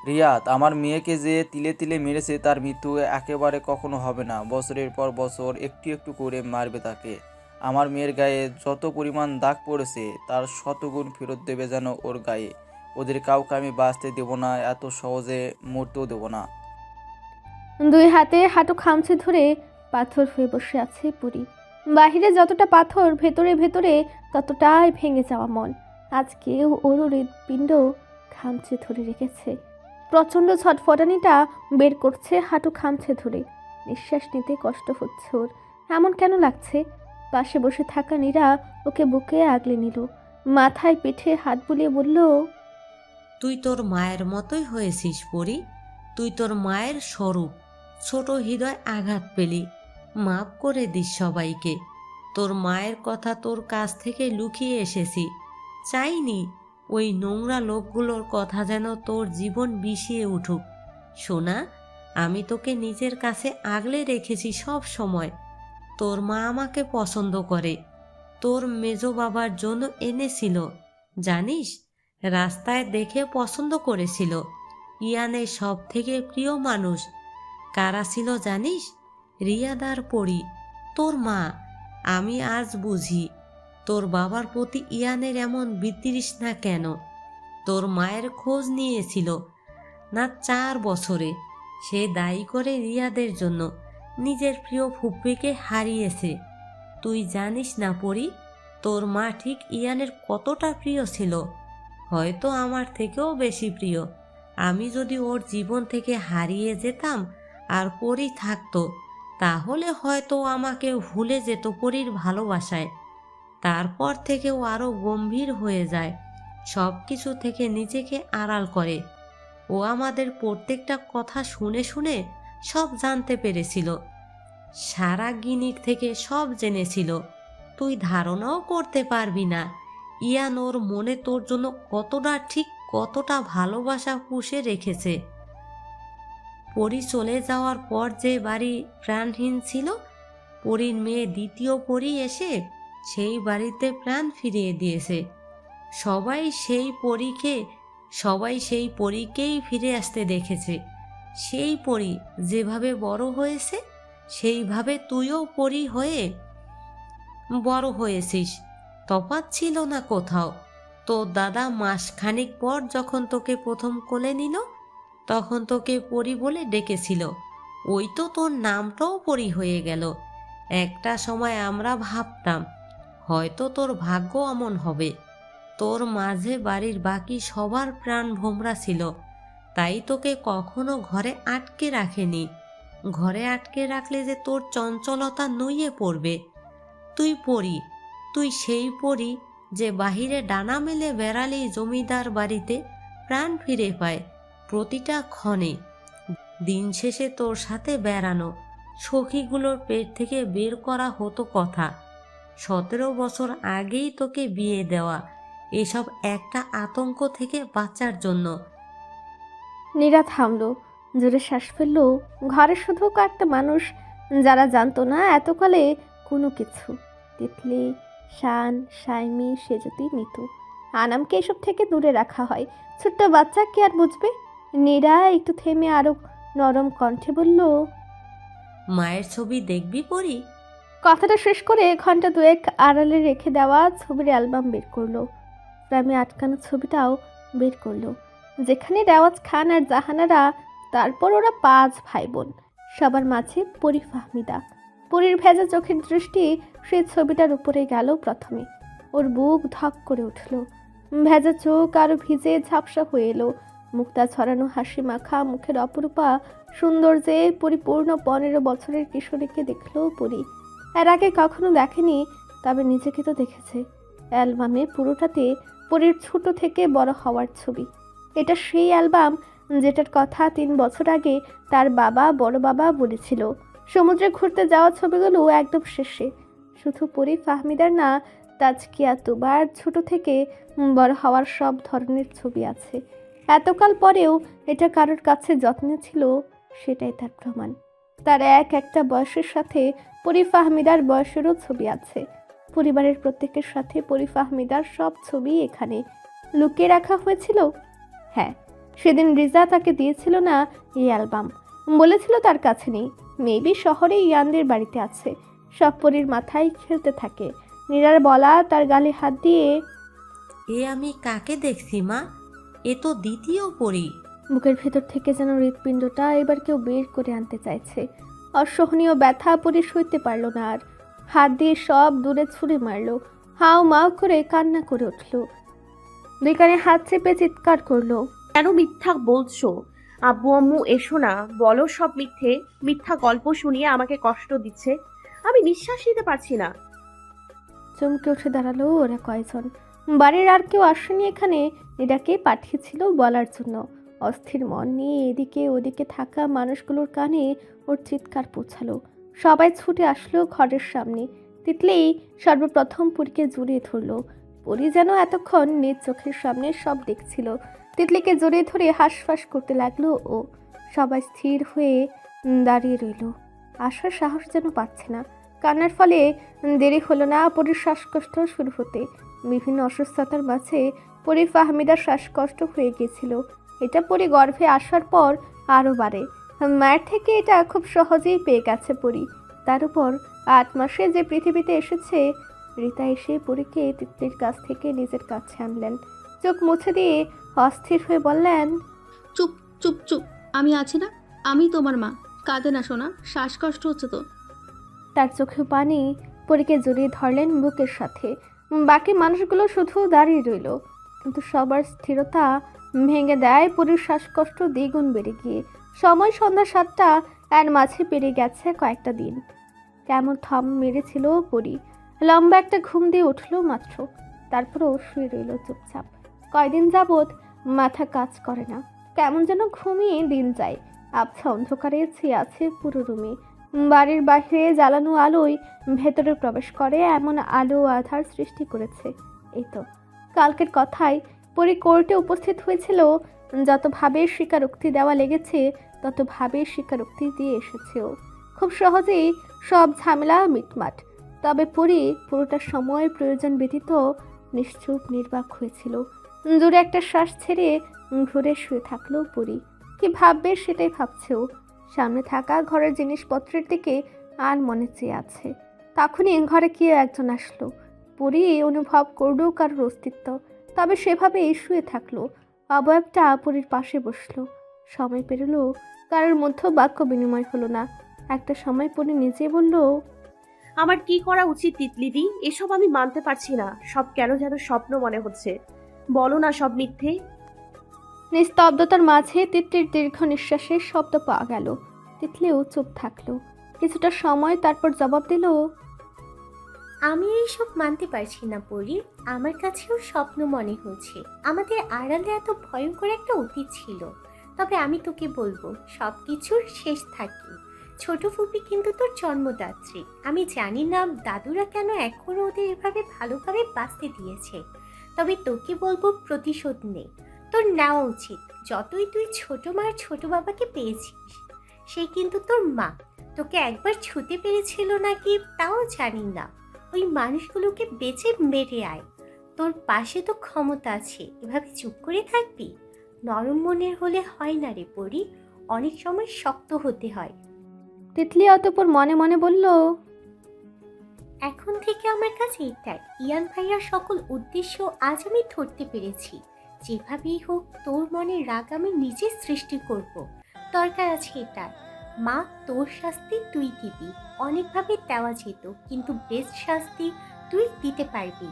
রিয়াদ, আমার মেয়েকে যে তিলে তিলে মেরেছে তার মৃত্যু একেবারে কখনো হবে না। বছরের পর বছর একটু একটু করে মারবে তাকে। আমার মেয়ের গায়ে যত পরিমাণ দাগ পড়েছে তার শতগুণ ফেরত দেবে যেন ওর গায়ে। ওদের কাউকে আমি বাঁচতে দেব না, এত সহজে মরতেও দেব না। 2 হাতে হাঁটু খামচে ধরে পাথর হয়ে বসে আছে পুরী। বাহিরে যতটা পাথর, ভেতরে ভেতরে ততটাই ভেঙে যাওয়া মন। আজকে ওর হৃৎপিণ্ড খামচে ধরে রেখেছে। প্রচণ্ড ছটফটানিটা বের করছে হাঁটু খামচে ধরে। নিঃশ্বাস নিতে কষ্ট হচ্ছে ওর। এমন কেন লাগছে? পাশে বসে থাকা নীরা ওকে বুকে আগলে নিল, মাথায় পিঠে হাত বুলিয়ে বলল, তুই তোর মায়ের মতোই হয়েছিস পরি। তুই তোর মায়ের স্বরূপ। ছোট হৃদয় আঘাত পেলি, মাফ করে দিস সবাইকে। তোর মায়ের কথা তোর কাছ থেকে লুকিয়ে এসেছি। চাইনি ওই নোংরা লোকগুলোর কথা যেন তোর জীবন বিষিয়ে উঠুক। সোনা, আমি তোকে নিজের কাছে আগলে রেখেছি সব সময়। তোর মা আমাকে পছন্দ করে, তোর মেজো বাবার জন্য এনেছিল। জানিস, রাস্তায় দেখে পছন্দ করেছিল। ইয়ানের সব থেকে প্রিয় মানুষ কারা ছিল জানিস? রিয়াদ আর পরি, তোর মা। আমি আজ বুঝি তোর বাবার প্রতি ইয়ানের এমন বিতৃষ্ণা কেন। তোর মায়ের খোঁজ নিয়েছিল না 4 বছরে। সে দায়ী করে রিয়াদের জন্য নিজের প্রিয় ফুপ্পিকে হারিয়েছে। তুই জানিস না পরি, তোর মা ঠিক ইয়ানের কতটা প্রিয় ছিল। হয়তো আমার থেকেও বেশি প্রিয়। আমি যদি ওর জীবন থেকে হারিয়ে যেতাম আর পরি থাকতো, তাহলে হয়তো আমাকে ভুলে যেত পরির ভালোবাসায়। তারপর থেকেও আরও গম্ভীর হয়ে যায়, সব কিছু থেকে নিজেকে আড়াল করে। ও আমাদের প্রত্যেকটা কথা শুনে শুনে সব জানতে পেরেছিল। সারা গিনির থেকে সব জেনেছিল। তুই ধারণাও করতে পারবি না ইয়ান ওর মনে তোর জন্য কতটা ভালোবাসা পুষে রেখেছে। পরি চলে যাওয়ার পর যে বাড়ি প্রাণহীন ছিল, পরীর মেয়ে দ্বিতীয় পরি এসে সেই বাড়িতে প্রাণ ফিরিয়ে দিয়েছে। সবাই সেই পরীকেই ফিরে আসতে দেখেছে। সেই পরি যেভাবে বড় হয়েছে, সেইভাবে তুইও পরি হয়ে বড় হয়েছিস। তফাৎ ছিল না কোথাও। তোর দাদা মাসখানেক পর যখন তোকে প্রথম কোলে নিল, তখন তোকে পরি বলে ডেকেছিল। ওই তো তোর নামটাও পরি হয়ে গেল। একটা সময় আমরা ভাবতাম হয়তো তোর ভাগ্য অমন হবে। তোর মাঝে বাড়ির বাকি সবার প্রাণ ভোমরা ছিল, তাই তোকে কখনো ঘরে আটকে রাখেনি। ঘরে আটকে রাখলে যে তোর চঞ্চলতা নুয়ে পড়বে। তুই পরি, তুই সেই পরি যে বাহিরে ডানা মেলে বেড়ালেই জমিদার বাড়িতে প্রাণ ফিরে পায় প্রতিটা ক্ষণে। দিন শেষে তোর সাথে বেড়ানো, সখীগুলোর পেট থেকে বের করা হতো কথা। 17 বছর আগেই তোকে বিয়ে দেওয়া, এসব একটা আতঙ্ক থেকে বাঁচার জন্য। নীরা থামলো, জোরে শ্বাস ফেললো। ঘরে শুধু কয়েকটা মানুষ, যারা জানতো না এতকালে কোনো কিছু। তিতলি, শান, সাইমি, সেজতি, নিতু। আনামকে এসব থেকে দূরে রাখা হয়। ছোট্ট বাচ্চা কি আর বুঝবে? নীরা একটু থেমে আরো নরম কণ্ঠে বলল, মায়ের ছবি দেখবি পরি? কথাটা শেষ করে ঘন্টা দুয়েক আড়ালে রেখে দেওয়া ছবির অ্যালবাম বের করলো। ফ্রেমে আটকানো ছবিটাও বের করলো, যেখানে রেওয়াজ খান আর জাহানারা, তারপর ওরা 5 ভাই বোন, সবার মাঝে পরি ফাহমিদা। পরির ভেজা চোখের দৃষ্টি সেই ছবিটার উপরে গেল প্রথমে। ওর বুক ধক করে উঠল, ভেজা চোখ আরো ভিজে ঝাপসা হয়ে এলো। মুক্তা ছড়ানো হাসি মাখা মুখের অপরূপা সৌন্দর্যে পরিপূর্ণ 15 বছরের কিশোরীকে দেখলো পরি। এর আগে কখনো দেখেনি, তবে নিজেকে তো দেখেছে। অ্যালবামে পুরোটাতে পরির ছোট থেকে বড় হওয়ার ছবি। এটা সেই অ্যালবাম যেটার কথা 3 বছর আগে তার বাবা বড় বাবা বলেছিল। সমুদ্রে ঘুরতে যাওয়া ছবিগুলো একদম শেষে। শুধু পরি ফাহমিদার না, তাজকিয়া, তুবার ছোট থেকে বড় হওয়ার সব ধরনের ছবি আছে। এতকাল পরেও এটা কারোর কাছে যত্নে ছিল, সেটাই তার প্রমাণ। তার একটা বয়সের সাথে পরি ফাহমিদার বয়সেরও ছবি আছে। পরিবারের প্রত্যেকের সাথে পরি ফাহমিদার সব ছবি এখানে লুকিয়ে রাখা হয়েছিল। হ্যাঁ, সেদিন রিজা তাকে দিয়েছিল না এই অ্যালবাম, বলেছিল তার কাছে নেই, মেবি শহরে ইয়ানদের বাড়িতে আছে। সব পরির মাথায় খেলতে থাকে। নীরার বলা তার গালে হাত দিয়ে, এ আমি কাকে দেখছি মা? এ তো দ্বিতীয় পরি। বুকের ভেতর থেকে যেন হৃৎপিণ্ডটা এবার কেউ বের করে আনতে চাইছে। অসহনীয় ব্যথা পরি সইতে পারল না আর। হাত দিয়ে সব দূরে ছুঁড়ে মারল। হাও মাও করে কান্না করে উঠল। দুই কানে হাত চেপে চিৎকার করলো, কেন মিথ্যা বলছো? আব্বু আম্মু এসো না, বলো সব মিথ্যে। মিথ্যা গল্প শুনিয়ে আমাকে কষ্ট দিচ্ছে, আমি নিঃশ্বাস নিতে পারছি না। চমকে উঠে দাঁড়ালো ওরা কয়জন। বাড়ির আর কেউ আসেনি এখানে। এটাকে পাঠিয়েছিল বলার জন্য। অস্থির মন নিয়ে এদিকে ওদিকে থাকা মানুষগুলোর কানে ওর চিৎকার পৌঁছালো। সবাই ছুটে আসলো ঘরের সামনে। তিতলি সর্বপ্রথম পরীকে জড়িয়ে ধরলো। পরি যেন এতক্ষণ নিজ চোখের সামনে সব দেখছিল। তিতলিকে জড়িয়ে ধরে হাঁসফাঁস করতে লাগলো ও। সবাই স্থির হয়ে দাঁড়িয়ে রইল। আসার সাহস যেন পাচ্ছে না। কান্নার ফলে দেরি হলো না পরির শ্বাসকষ্ট শুরু হতে। বিভিন্ন অসুস্থতার মাঝে পরি ফাহমিদার শ্বাসকষ্ট হয়ে গিয়েছিল। এটা পরি গর্ভে আসার পর আরও বাড়ে। মায়ের থেকে এটা খুব সহজেই পেয়ে গেছে পরি। তার উপর 8 মাসে যে পৃথিবীতে এসেছে। রিতা এসে পরিকে তিতলির কাছ থেকে নিজের কাছে আনলেন। চোখ মুছে দিয়ে অস্থির হয়ে বললেন, চুপ চুপ চুপ, আমি আছি না, আমি তোমার মা, কাঁদে না শোনা, শ্বাসকষ্ট হচ্ছে তো। তার চোখে পানি। পরীকে জড়িয়ে ধরলেন বুকের সাথে। বাকি মানুষগুলো শুধু দাঁড়িয়ে রইল, কিন্তু সবার স্থিরতা ভেঙে দেয় পরীর শ্বাসকষ্ট দ্বিগুণ বেড়ে গিয়ে। সময় সন্ধ্যা 7টা, এর মাঝে পেরিয়ে গেছে কয়েকটা দিন। কেমন থম মেরেছিল পরী। লম্বা একটা ঘুম দিয়ে উঠল মাত্র, তারপরও শুয়ে রইল চুপচাপ। কয়দিন যাবৎ মাথা কাজ করে না, কেমন যেন ঘুমিয়ে দিন যায়। আবছা অন্ধকারে ছেয়ে আছে পুরো রুমে। বাড়ির বাইরে জ্বালানো আলোয় ভেতরে প্রবেশ করে এমন আলো আধার সৃষ্টি করেছে। এই তো কালকের কথাই পরি কোর্টে উপস্থিত হয়েছিল। যতভাবে স্বীকারোক্তি দেওয়া লেগেছে ততভাবে স্বীকারোক্তি দিয়ে এসেছেও। খুব সহজেই সব ঝামেলা মিটমাট। তবে পরি পুরোটা সময় প্রয়োজন ব্যতীত নিশ্চুপ নির্বাক হয়েছিল। জোরে একটা শ্বাস ছেড়ে ঘুরে শুয়ে থাকলো পরি। কি ভাববে সেটাই ভাবছেও। সামনে থাকা ঘরের জিনিসপত্রের দিকে আর মনে চেয়ে আছে। তখনই ঘরে কেউ একজন আসলো। পরি অনুভব করলো কারোর অস্তিত্ব, তবে সেভাবে শুয়ে থাকলো। অবয়বটা পরির পাশে বসলো। সময় পেরোলো, কারোর মধ্যে বাক্য বিনিময় হলো না। একটা সময় পরি নিজে বলল, আমার কি করা উচিত তিতলিদি? এসব আমি মানতে পারছি না, সব কেন যেন স্বপ্ন মনে হচ্ছে। বলো না সব মিথ্যে। নিস্তব্ধতার মাঝে তিতলির দীর্ঘ নিঃশ্বাসের শব্দ পাওয়া গেল। তিতলিও চুপ থাকলো কিছুটা সময়, তারপর জবাব দিল, আমি এইসব মানতে পারছি না পরি। আমার কাছেও স্বপ্ন মনে হচ্ছে। আমাদের আড়ালে এত ভয়ঙ্কর একটা অতীত ছিল। তবে আমি তোকে বলবো, সব কিছুর শেষ থাকে। ছোট ফুপি কিন্তু তোর জন্মদাত্রী। আমি জানি না দাদুরা কেন এখনো ওদের এভাবে ভালোভাবে বাঁচতে দিয়েছে। তবে তোকে বলবো, প্রতিশোধ নেই, তোর নেওয়া উচিত। যতই তুই ছোট মা আর ছোট বাবাকে পেয়েছিস, সে কিন্তু তোর মা। তোকে একবার ছুতে পেরেছিল নাকি তাও জানি না। ওই মানুষগুলোকে বেঁচে মেরে আয়। তোর পাশে তো ক্ষমতা আছে, এভাবে চুপ করে থাকবি? নরম মনের হলে হয় না রে পরি, অনেক সময় শক্ত হতে হয়। তিতলি অতঃপর মনে মনে বলল, এখন থেকে আমার কাছে এটাই ইয়ান ভাইয়ার সকল উদ্দেশ্য আজ আমি ধরতে পেরেছি। যেভাবেই হোক তোর মনের রাগ আমি নিজে সৃষ্টি করব। দরকার আছে এটার। মা, তোর শাস্তি তুই দিবি। অনেকভাবে দেওয়া যেত, কিন্তু বেস্ট শাস্তি তুই দিতে পারবি।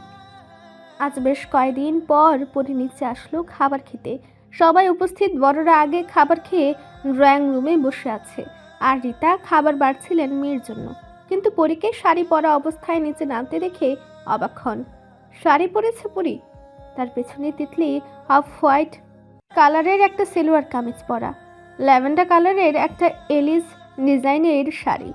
আজ বেশ কয়েকদিন পর পরি নিচে আসলো খাবার খেতে। সবাই উপস্থিত বড়রা আগে খাবার খেয়ে ড্রয়িং রুমে বসে আছে, আর রীতা খাবার বাড়ছিলেন মেয়ের জন্য। কিন্তু পরীকে শাড়ি পরা অবস্থায় নিচে নামতে দেখে অবাক হন। শাড়ি পরেছে পরি? তার পেছনে তিতলি অফ হোয়াইট কালারের একটা সিলভার কামিজ পরা, ল্যাভেন্ডার কালারের একটা এলিস ডিজাইনের শাড়ি,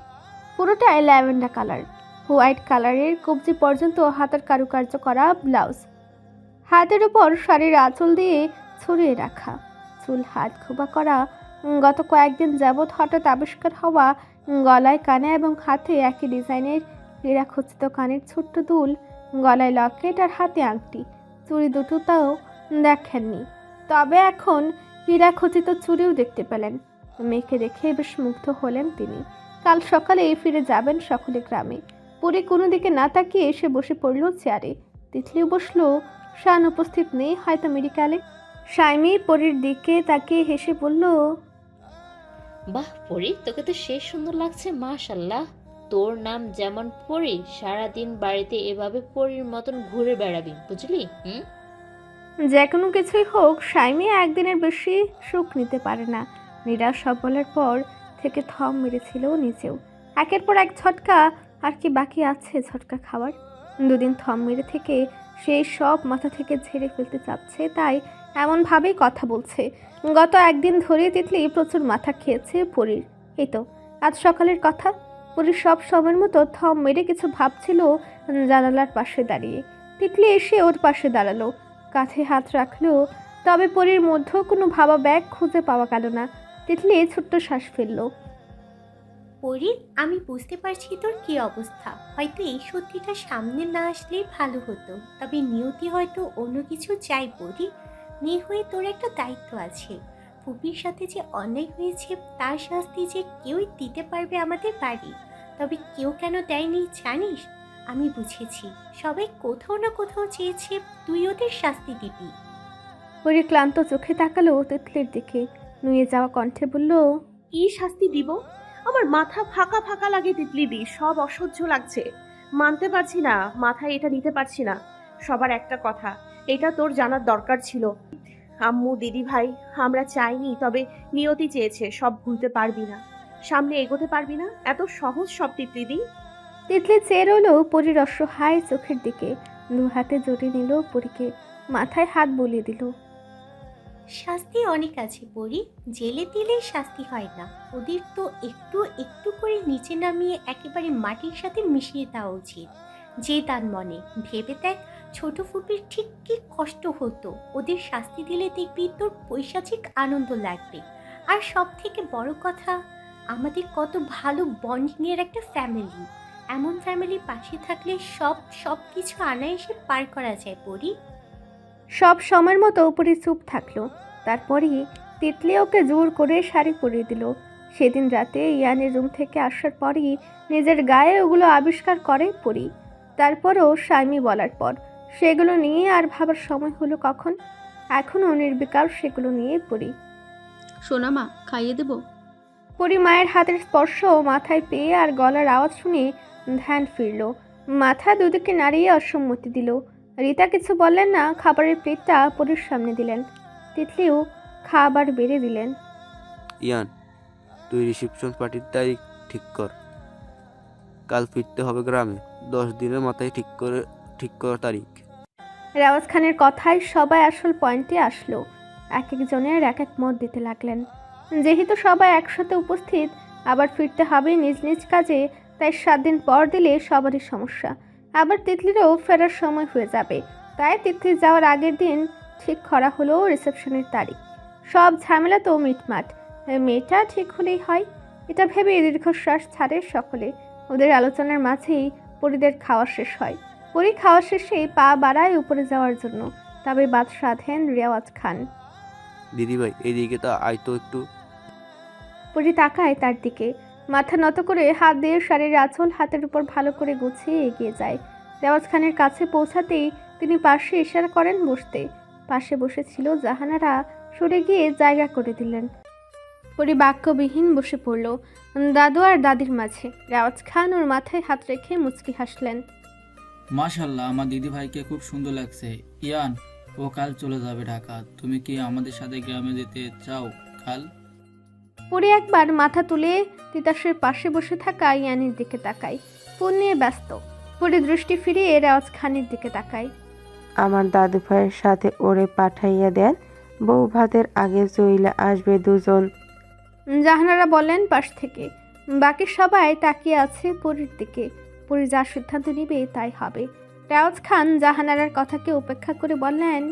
পুরোটাই ল্যাভেন্ডার কালার। হোয়াইট কালারের কবজি পর্যন্ত হাতের কারুকার্য করা ব্লাউজ, হাতের উপর শাড়ির আঁচল দিয়ে ছড়িয়ে রাখা, চুল হাত খোবা করা। গত কয়েকদিন যাবৎ হঠাৎ আবিষ্কার হওয়া গলায়, কানে এবং হাতে একই ডিজাইনের হীরা খচিত কানের ছোট্ট দুল, গলায় লকেট আর হাতে আংটি। চুড়ি দুটোটাও দেখেননি, তবে এখন হীরা খচিত চুড়িও দেখতে পেলেন। মেয়েকে দেখে বেশ মুগ্ধ হলেন তিনি। কাল সকালে ফিরে যাবেন সকলে গ্রামে। পরে কোনো দিকে না তাকিয়ে এসে বসে পড়ল চেয়ারে। তিতলিও বসলো। শান উপস্থিত নেই, হয়তো মেডিকেলে। সাইমি পরীর দিকে তাকিয়ে হেসে বলল, বাহ পরি, তোকে তো সেই সুন্দর লাগছে, মাশাল্লাহ। তোর নাম যেমন পরি, সারাদিন বাড়িতে এভাবে পরির মতন ঘুরে বেড়াবি, বুঝলি? যে কোনো কিছুই হোক, সাইমি একদিনের বেশি সুখ নিতে পারে না। নিরাশ সব বলার পর থেকে থম মেরেছিল নিজেও। একের পর এক ঝটকা, আর কি বাকি আছে ঝটকা খাওয়ার? দুদিন থম মেরে থেকে সেই সব মাথা থেকে ঝেড়ে ফেলতে চাচ্ছে, তাই এমনভাবেই কথা বলছে। গত একদিন ধরে তিতলি প্রচুর মাথা খেয়েছে পরীর। এই তো আজ সকালের কথা। পরীর সব সময়ের মতো থম মেরে কিছু ভাবছিল জানালার পাশে দাঁড়িয়ে। তিতলি এসে ওর পাশে দাঁড়ালো, কাঁধে হাত রাখলো। তবে পরীর মধ্যেও কোনো ভাবা ব্যাগ খুঁজে পাওয়া গেল না। তিতলি ছোট্ট শ্বাস ফেললো। পরি, আমি বুঝতে পারছি তোর কি অবস্থা। হয়তো এই সত্যিটা সামনে না আসলেই ভালো হতো, তবে নিয়তি হয়তো অন্য কিছু চাই। পরি, মেয়ে হয়ে তোর একটা দায়িত্ব আছে। ফুপির সাথে যে অন্যায় হয়েছে তার শাস্তি যে কেউই দিতে পারবে আমাদের বাড়ি, তবে কেউ কেন দেয়নি জানিস? আমি বুঝেছি, সবাই কোথাও না কোথাও চেয়েছে তুই ওদের শাস্তি দিবি। পরি ক্লান্ত চোখে তাকালো তিতলির দিকে, নুয়ে যাওয়া কণ্ঠে বলল, কি শাস্তি দিব? আমার মাথা ফাঁকা ফাঁকা লাগে তিতলি দি, সব অসহ্য লাগছে। মানতে পারছি না, মাথায় এটা নিতে পারছি না। সবার একটা কথা, এটা তোর জানার দরকার ছিল। আম্মু, দিদি ভাই, আমরা চাইনি, তবে নিয়তি চেয়েছে। সব ভুলতে পারবি না, সামনে এগোতে পারবি না। এত সহজ সব তিতলি দি। তিতলি চেয়ে রইল পরীর অসহায় চোখের দিকে। দু হাতে জড়িয়ে নিল পরীকে, মাথায় হাত বুলিয়ে দিল। শাস্তি অনেক আছে পরি, জেলে দিলে শাস্তি হয় না। ওদের তো একটু একটু করে নিচে নামিয়ে একেবারে মাটির সাথে মিশিয়ে দেওয়া উচিত। যে তার মনে ভেবে দেখ, ছোট ফুপির ঠিক কি কষ্ট হতো। ওদের শাস্তি দিলে দেখবি তোর পৈশাচিক আনন্দ লাগবে। আর সব থেকে বড় কথা, আমাদের কত ভালো বন্ডিংয়ের একটা ফ্যামিলি। এমন ফ্যামিলি পাশে থাকলে সব কিছু অনায়াসে পার করা যায় পরি। সব সময়ের মতো উপরে চুপ থাকলো। তারপরই তিতলি ওকে জোর করে শাড়ি পরিয়ে দিল। সেদিন রাতে ইয়ানের রুম থেকে আসার পরই নিজের গায়ে ওগুলো আবিষ্কার করে পরি। তারপরও সাইমি বলার পর সেগুলো নিয়ে আর ভাবার সময় হলো কখন? এখনও নির্বিকার সেগুলো নিয়ে পরি। সোনা মা, খাইয়ে দেবো? পরি মায়ের হাতের স্পর্শ মাথায় পেয়ে আর গলার আওয়াজ শুনে ধ্যান ফিরল। মাথা দুদিকে নাড়িয়ে অসম্মতি দিল। রীতা কিছু বললেন না, খাবারের প্লেটটা পরির সামনে দিলেন। তিতলিও খাবার বেড়ে দিলেন। ইয়ান, তুই রিসেপশন পার্টির তারিখ ঠিক কর, কাল ফিরতে হবে গ্রামে। 10 দিনের মাথায় ঠিক করা তারিখ। রেওয়াজ খানের কথায় সবাই আসল পয়েন্টে আসলো। এক একজনের এক এক মত দিতে লাগলেন। যেহেতু সবাই একসাথে উপস্থিত, আবার ফিরতে হবে নিজ নিজ কাজে, তাই 7 দিন পর দিলে সবারই সমস্যা। আবার তিতলিরও ফেরার সময় হয়ে যাবে, তাই তিতলি যাওয়ার আগের দিন ঠিক করা হলো রিসেপশনের তারিখ। সব ঝামেলা তো মিটমাট, মেয়েটা ঠিক হলেই হয়, এটা ভেবে দীর্ঘশ্বাস ছাড়ে সকলে। ওদের আলোচনার মাঝেই পরীদের খাওয়া শেষ হয়। পরী খাওয়া শেষে পা বাড়ায় উপরে যাওয়ার জন্য, তবে বাদশা দেন রেওয়াজ খান। দিদিভাই এইদিকে তা আয় তো একটু। পরী তাকায় তার দিকে, মাথা নত করে হাত দিয়ে শাড়ির আঁচল হাতের উপর ভালো করে গুছিয়ে এগিয়ে যায়। রেওয়াজ খানের কাছে পৌঁছাতেই তিনি পাশে ইশারা করেন বসতে। পাশে বসেছিল জাহানারা, সরে গিয়ে জায়গা করে দিলেন। পরী বাক্যবিহীন বসে পড়ল দাদু আর দাদির মাঝে। রেওয়াজ খান ওর মাথায় হাত রেখে মুচকি হাসলেন। মাশাল্লাহ, আমার দিদিভাইকে খুব সুন্দর লাগছে। ইয়ান, ও কাল চলে যাবে ঢাকা। তুমি কি আমাদের সাথে গ্রামে যেতে চাও কাল? পরী একবার মাথা তুলে তিতাসের পাশে বসে থাকা ইয়ানের দিকে তাকায়। ফোন নিয়ে ব্যস্ত। পরী দৃষ্টি ফিরিয়ে রেওয়াজ খানের দিকে তাকায়। আমার দাদু ভাইয়ের সাথে ওরে পাঠাইয়া দেন, বউ ভাতের আগে চইলা আসবে দুজন। জাহানারা বললেন পাশ থেকে। বাকি সবাই তাকিয়ে আছে পরীর দিকে। পরী যা সিদ্ধান্ত নিবে তাই হবে। রেওয়াজ খান জাহানারার কথাকে উপেক্ষা করে বললেন,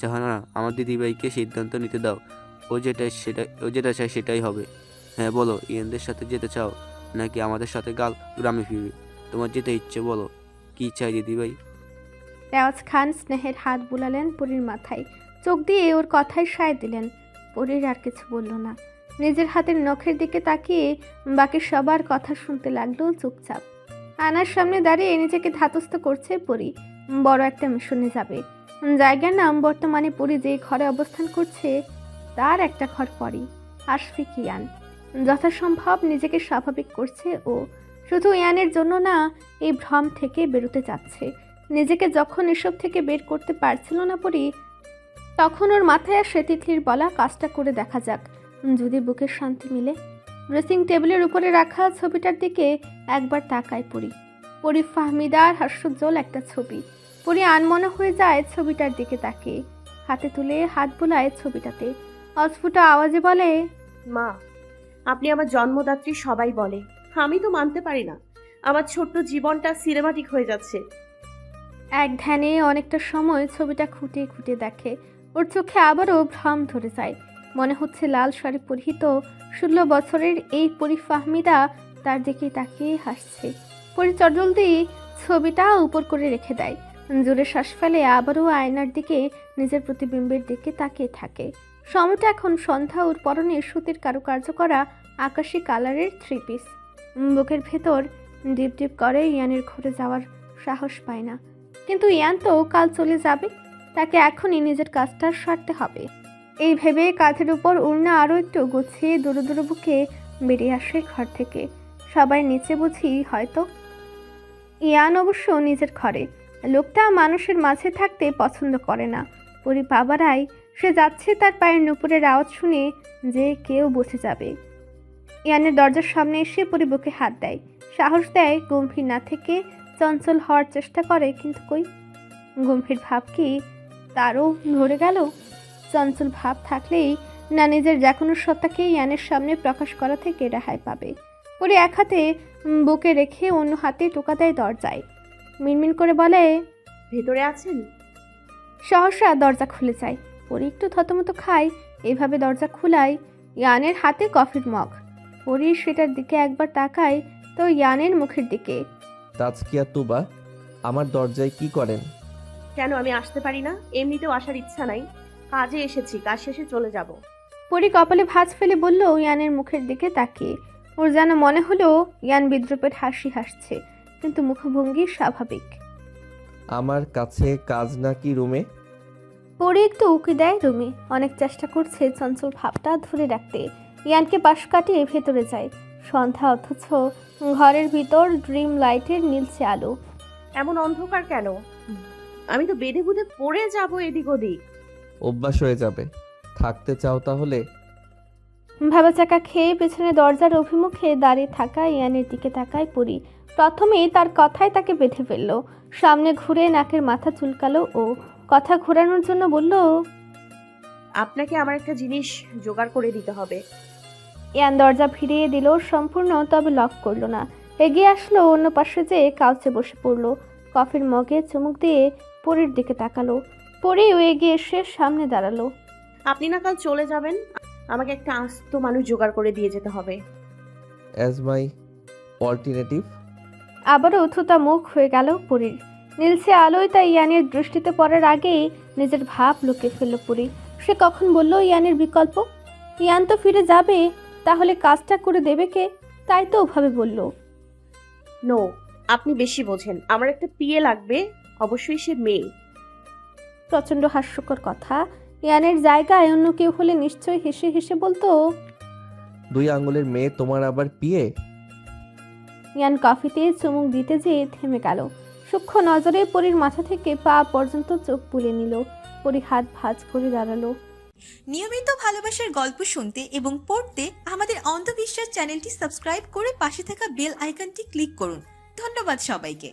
জাহানারা, আমার দিদিভাইকে সিদ্ধান্ত নিতে দাও। ও যেটা চায় সেটাই হবে। হ্যাঁ বলো, ইয়ানদের সাথে যেতে চাও নাকি আমাদের সাথে গ্রামে ফিরবে? তোমার যেতে ইচ্ছে বলো, কি চাই দিদিভাই? রেওয়াজ খান স্নেহের হাত বুলালেন পরীর মাথায়, চোখ দিয়ে ওর কথায় সায় দিলেন। পরীর আর কিছু বলল না, নিজের হাতের নখের দিকে তাকিয়ে বাকি সবার কথা শুনতে লাগলো চুপচাপ। আয়নার সামনে দাঁড়িয়ে নিজেকে ধাতস্থ করছে পরী। বড় একটা মিশনে যাবে। জায়গার নাম বর্তমানে পরী যে ঘরে অবস্থান করছে তার একটা ঘর পরই, আশফিক ইয়ান। যথাসম্ভব নিজেকে স্বাভাবিক করছে ও। শুধু ইয়ানের জন্য না, এই ভ্রম থেকে বেরোতে চাচ্ছে। নিজেকে যখন এসব থেকে বের করতে পারছিল না পরী, তখন ওর মাথায় আসে তিতলির বলা কাজটা করে দেখা যাক, যদি বুকের শান্তি মিলে। ড্রেসিং টেবিলের উপরে রাখা ছবিটার দিকে একবার তাকায় পরী। পরী ফাহমিদার হাস্যোজ্জ্বল একটা ছবি। পরী আনমনা হয়ে যায় ছবিটার দিকে তাকিয়ে, হাতে তুলে হাত বোলায় ছবিটাতে। অস্ফুট আওয়াজে বলে, মা, আপনি আমার জন্মদাত্রী সবাই বলে, আমি তো মানতে পারি না। আমার ছোট্ট জীবনটা সিনেমাটিক হয়ে যাচ্ছে। এক ধ্যানে অনেকটা সময় ছবিটা খুঁটিয়ে খুঁটিয়ে দেখে। ওর চোখে আবারও ভ্রম ধরে যায়। মনে হচ্ছে লাল শাড়ি পরিহিত 16 বছরের এই পরী ফাহমিদা তার দিকে তাকিয়ে হাসছে। পরী চটজলদি ছবিটা উপর করে রেখে দেয়। জোরে শ্বাস ফেলে আবারও আয়নার দিকে নিজের প্রতিবিম্বের দিকে তাকিয়ে থাকে। সময়টা এখন সন্ধ্যা। ওর পরনে সুতির কারুকার্য করা আকাশি কালারের 3 পিস। বুকের ভেতর ডিপ ডিপ করে ইয়ানের ঘরে যাওয়ার সাহস পায় না। কিন্তু ইয়ান তো কাল চলে যাবে, তাকে এখনই নিজের কাজটা সারতে হবে। এই ভেবে কাঁধের উপর উড়না আরও একটু গুছিয়ে দূরে দূরে বুকে বেরিয়ে আসে ঘর থেকে। সবাই নিচে বুঝি হয়তো। ইয়ান অবশ্য নিজের ঘরে। লোকটা মানুষের মাঝে থাকতে পছন্দ করে না। পরী বাবারাই সে যাচ্ছে তার পায়ের নুপুরের আওয়াজ শুনে যে কেউ বসে যাবে। ইয়ানের দরজার সামনে এসে পরী বুকে হাত দেয়, সাহস দেয়, গম্ভীর না থেকে চঞ্চল হওয়ার চেষ্টা করে। কিন্তু কই, গম্ভীর ভাব কি তারও ধরে গেল? চঞ্চল ভাব থাকলেই না নিজের যে কোনো সত্তাকে ইয়ানের সামনে প্রকাশ করা থেকে রেহাই পাবে। পরী এক হাতে বুকে রেখে অন্য হাতে টোকা দেয় দরজায়। মিনমিন করে বলে, ভেতরে আছেন? সহসা দরজা খুলে যায়। পরী একটু থতমত খায়। এভাবে দরজা খুলায় ইয়ানের হাতে কফির মগ। পরী সেটার দিকে একবার তাকায়, তো ইয়ানের মুখের দিকে। তাজকিয়া তুবা আমার দরজায় কি করেন? কেন আমি আসতে পারি না? এমনিতেও আসার ইচ্ছা নাই, কাজে এসেছি, কাজ শেষে চলে যাব। পরী কপালে ভাঁজ ফেলে বলল ইয়ানের মুখের দিকে তাকিয়ে। ওর যেন মনে হলো ইয়ান বিদ্রুপের হাসি হাসছে, কিন্তু মুখভঙ্গি স্বাভাবিক। আমার কাছে কাজ নাকি রুমে? পরী একটু উকি দেয় রুমে। অনেক চেষ্টা করছে চঞ্চল ভাবটা ধরে রাখতে। ইয়ানকে পাশ কাটিয়ে ভেতরে যায়। সন্ধ্যা, অথচ ঘরের ভিতর ড্রিম লাইটের নীলচে আলো। এমন অন্ধকার কেন? আমি তো বেঁধে বুঁধে পড়ে যাব এদিক ওদিক। অভ্যাস হয়ে যাবে। থাকতে চাও তাহলে? ভাবা চাকা খেয়ে পেছনে দরজার অভিমুখে দাঁড়িয়ে থাকা ইয়ানের দিকে তাকায় পরী। প্রথমেই তার কথায় তাকে বেঁধে ফেলল। সামনে ঘুরে নাকের মাথা চুলকালো ও কথা ঘোরানোর জন্য বলল, আপনাকে আমার একটা জিনিস জোগাড় করে দিতে হবে। ইয়ান দরজা ফিরিয়ে দিল সম্পূর্ণ, তবে লক করলো না। এগিয়ে আসলো, অন্য পাশে যেয়ে কাউচে বসে পড়লো। কফির মগে চুমুক দিয়ে পরীর দিকে তাকালো। পরীও এগিয়ে এসে সামনে দাঁড়ালো। আপনি না কাল চলে যাবেন, আমাকে একটা আস্ত মানুষ জোগাড় করে দিয়ে যেতে হবে। As my alternative. আবারও থুতা মুখ হয়ে গেল পরীর। নীলসে আলোয় তাই ইয়ানের দৃষ্টিতে পড়ার আগেই নিজের ভাব লুকিয়ে ফেলল পরী। সে কখন বলল ইয়ানের বিকল্প? ইয়ান তো ফিরে যাবে, তাহলে কাজটা করে দেবে কে? তাই তো ওভাবে বলল। নো, আপনি বেশি বোঝেন। আমার একটা পিএ লাগবে, অবশ্যই সে মেয়ে। প্রচণ্ড হাস্যকর কথা। ইয়ানের জায়গায় অন্য কেউ হলে নিশ্চয়ই হেসে হেসে বলতো, 2 আঙ্গুলের মেয়ে তোমার আবার পিয়ে? ইয়ান কফিতে চুমুক দিতে যেয়ে থেমে গেল। সূক্ষ্ম নজরে পরীর মাথা থেকে পা পর্যন্ত চোখ বুলে নিল। পরী হাত ভাঁজ করে দাঁড়ালো। নিয়মিত ভালোবাসার গল্প শুনতে এবং পড়তে আমাদের অন্ধবিশ্বাস চ্যানেলটি সাবস্ক্রাইব করে পাশে থাকা বেল আইকনটি ক্লিক করুন। ধন্যবাদ সবাইকে।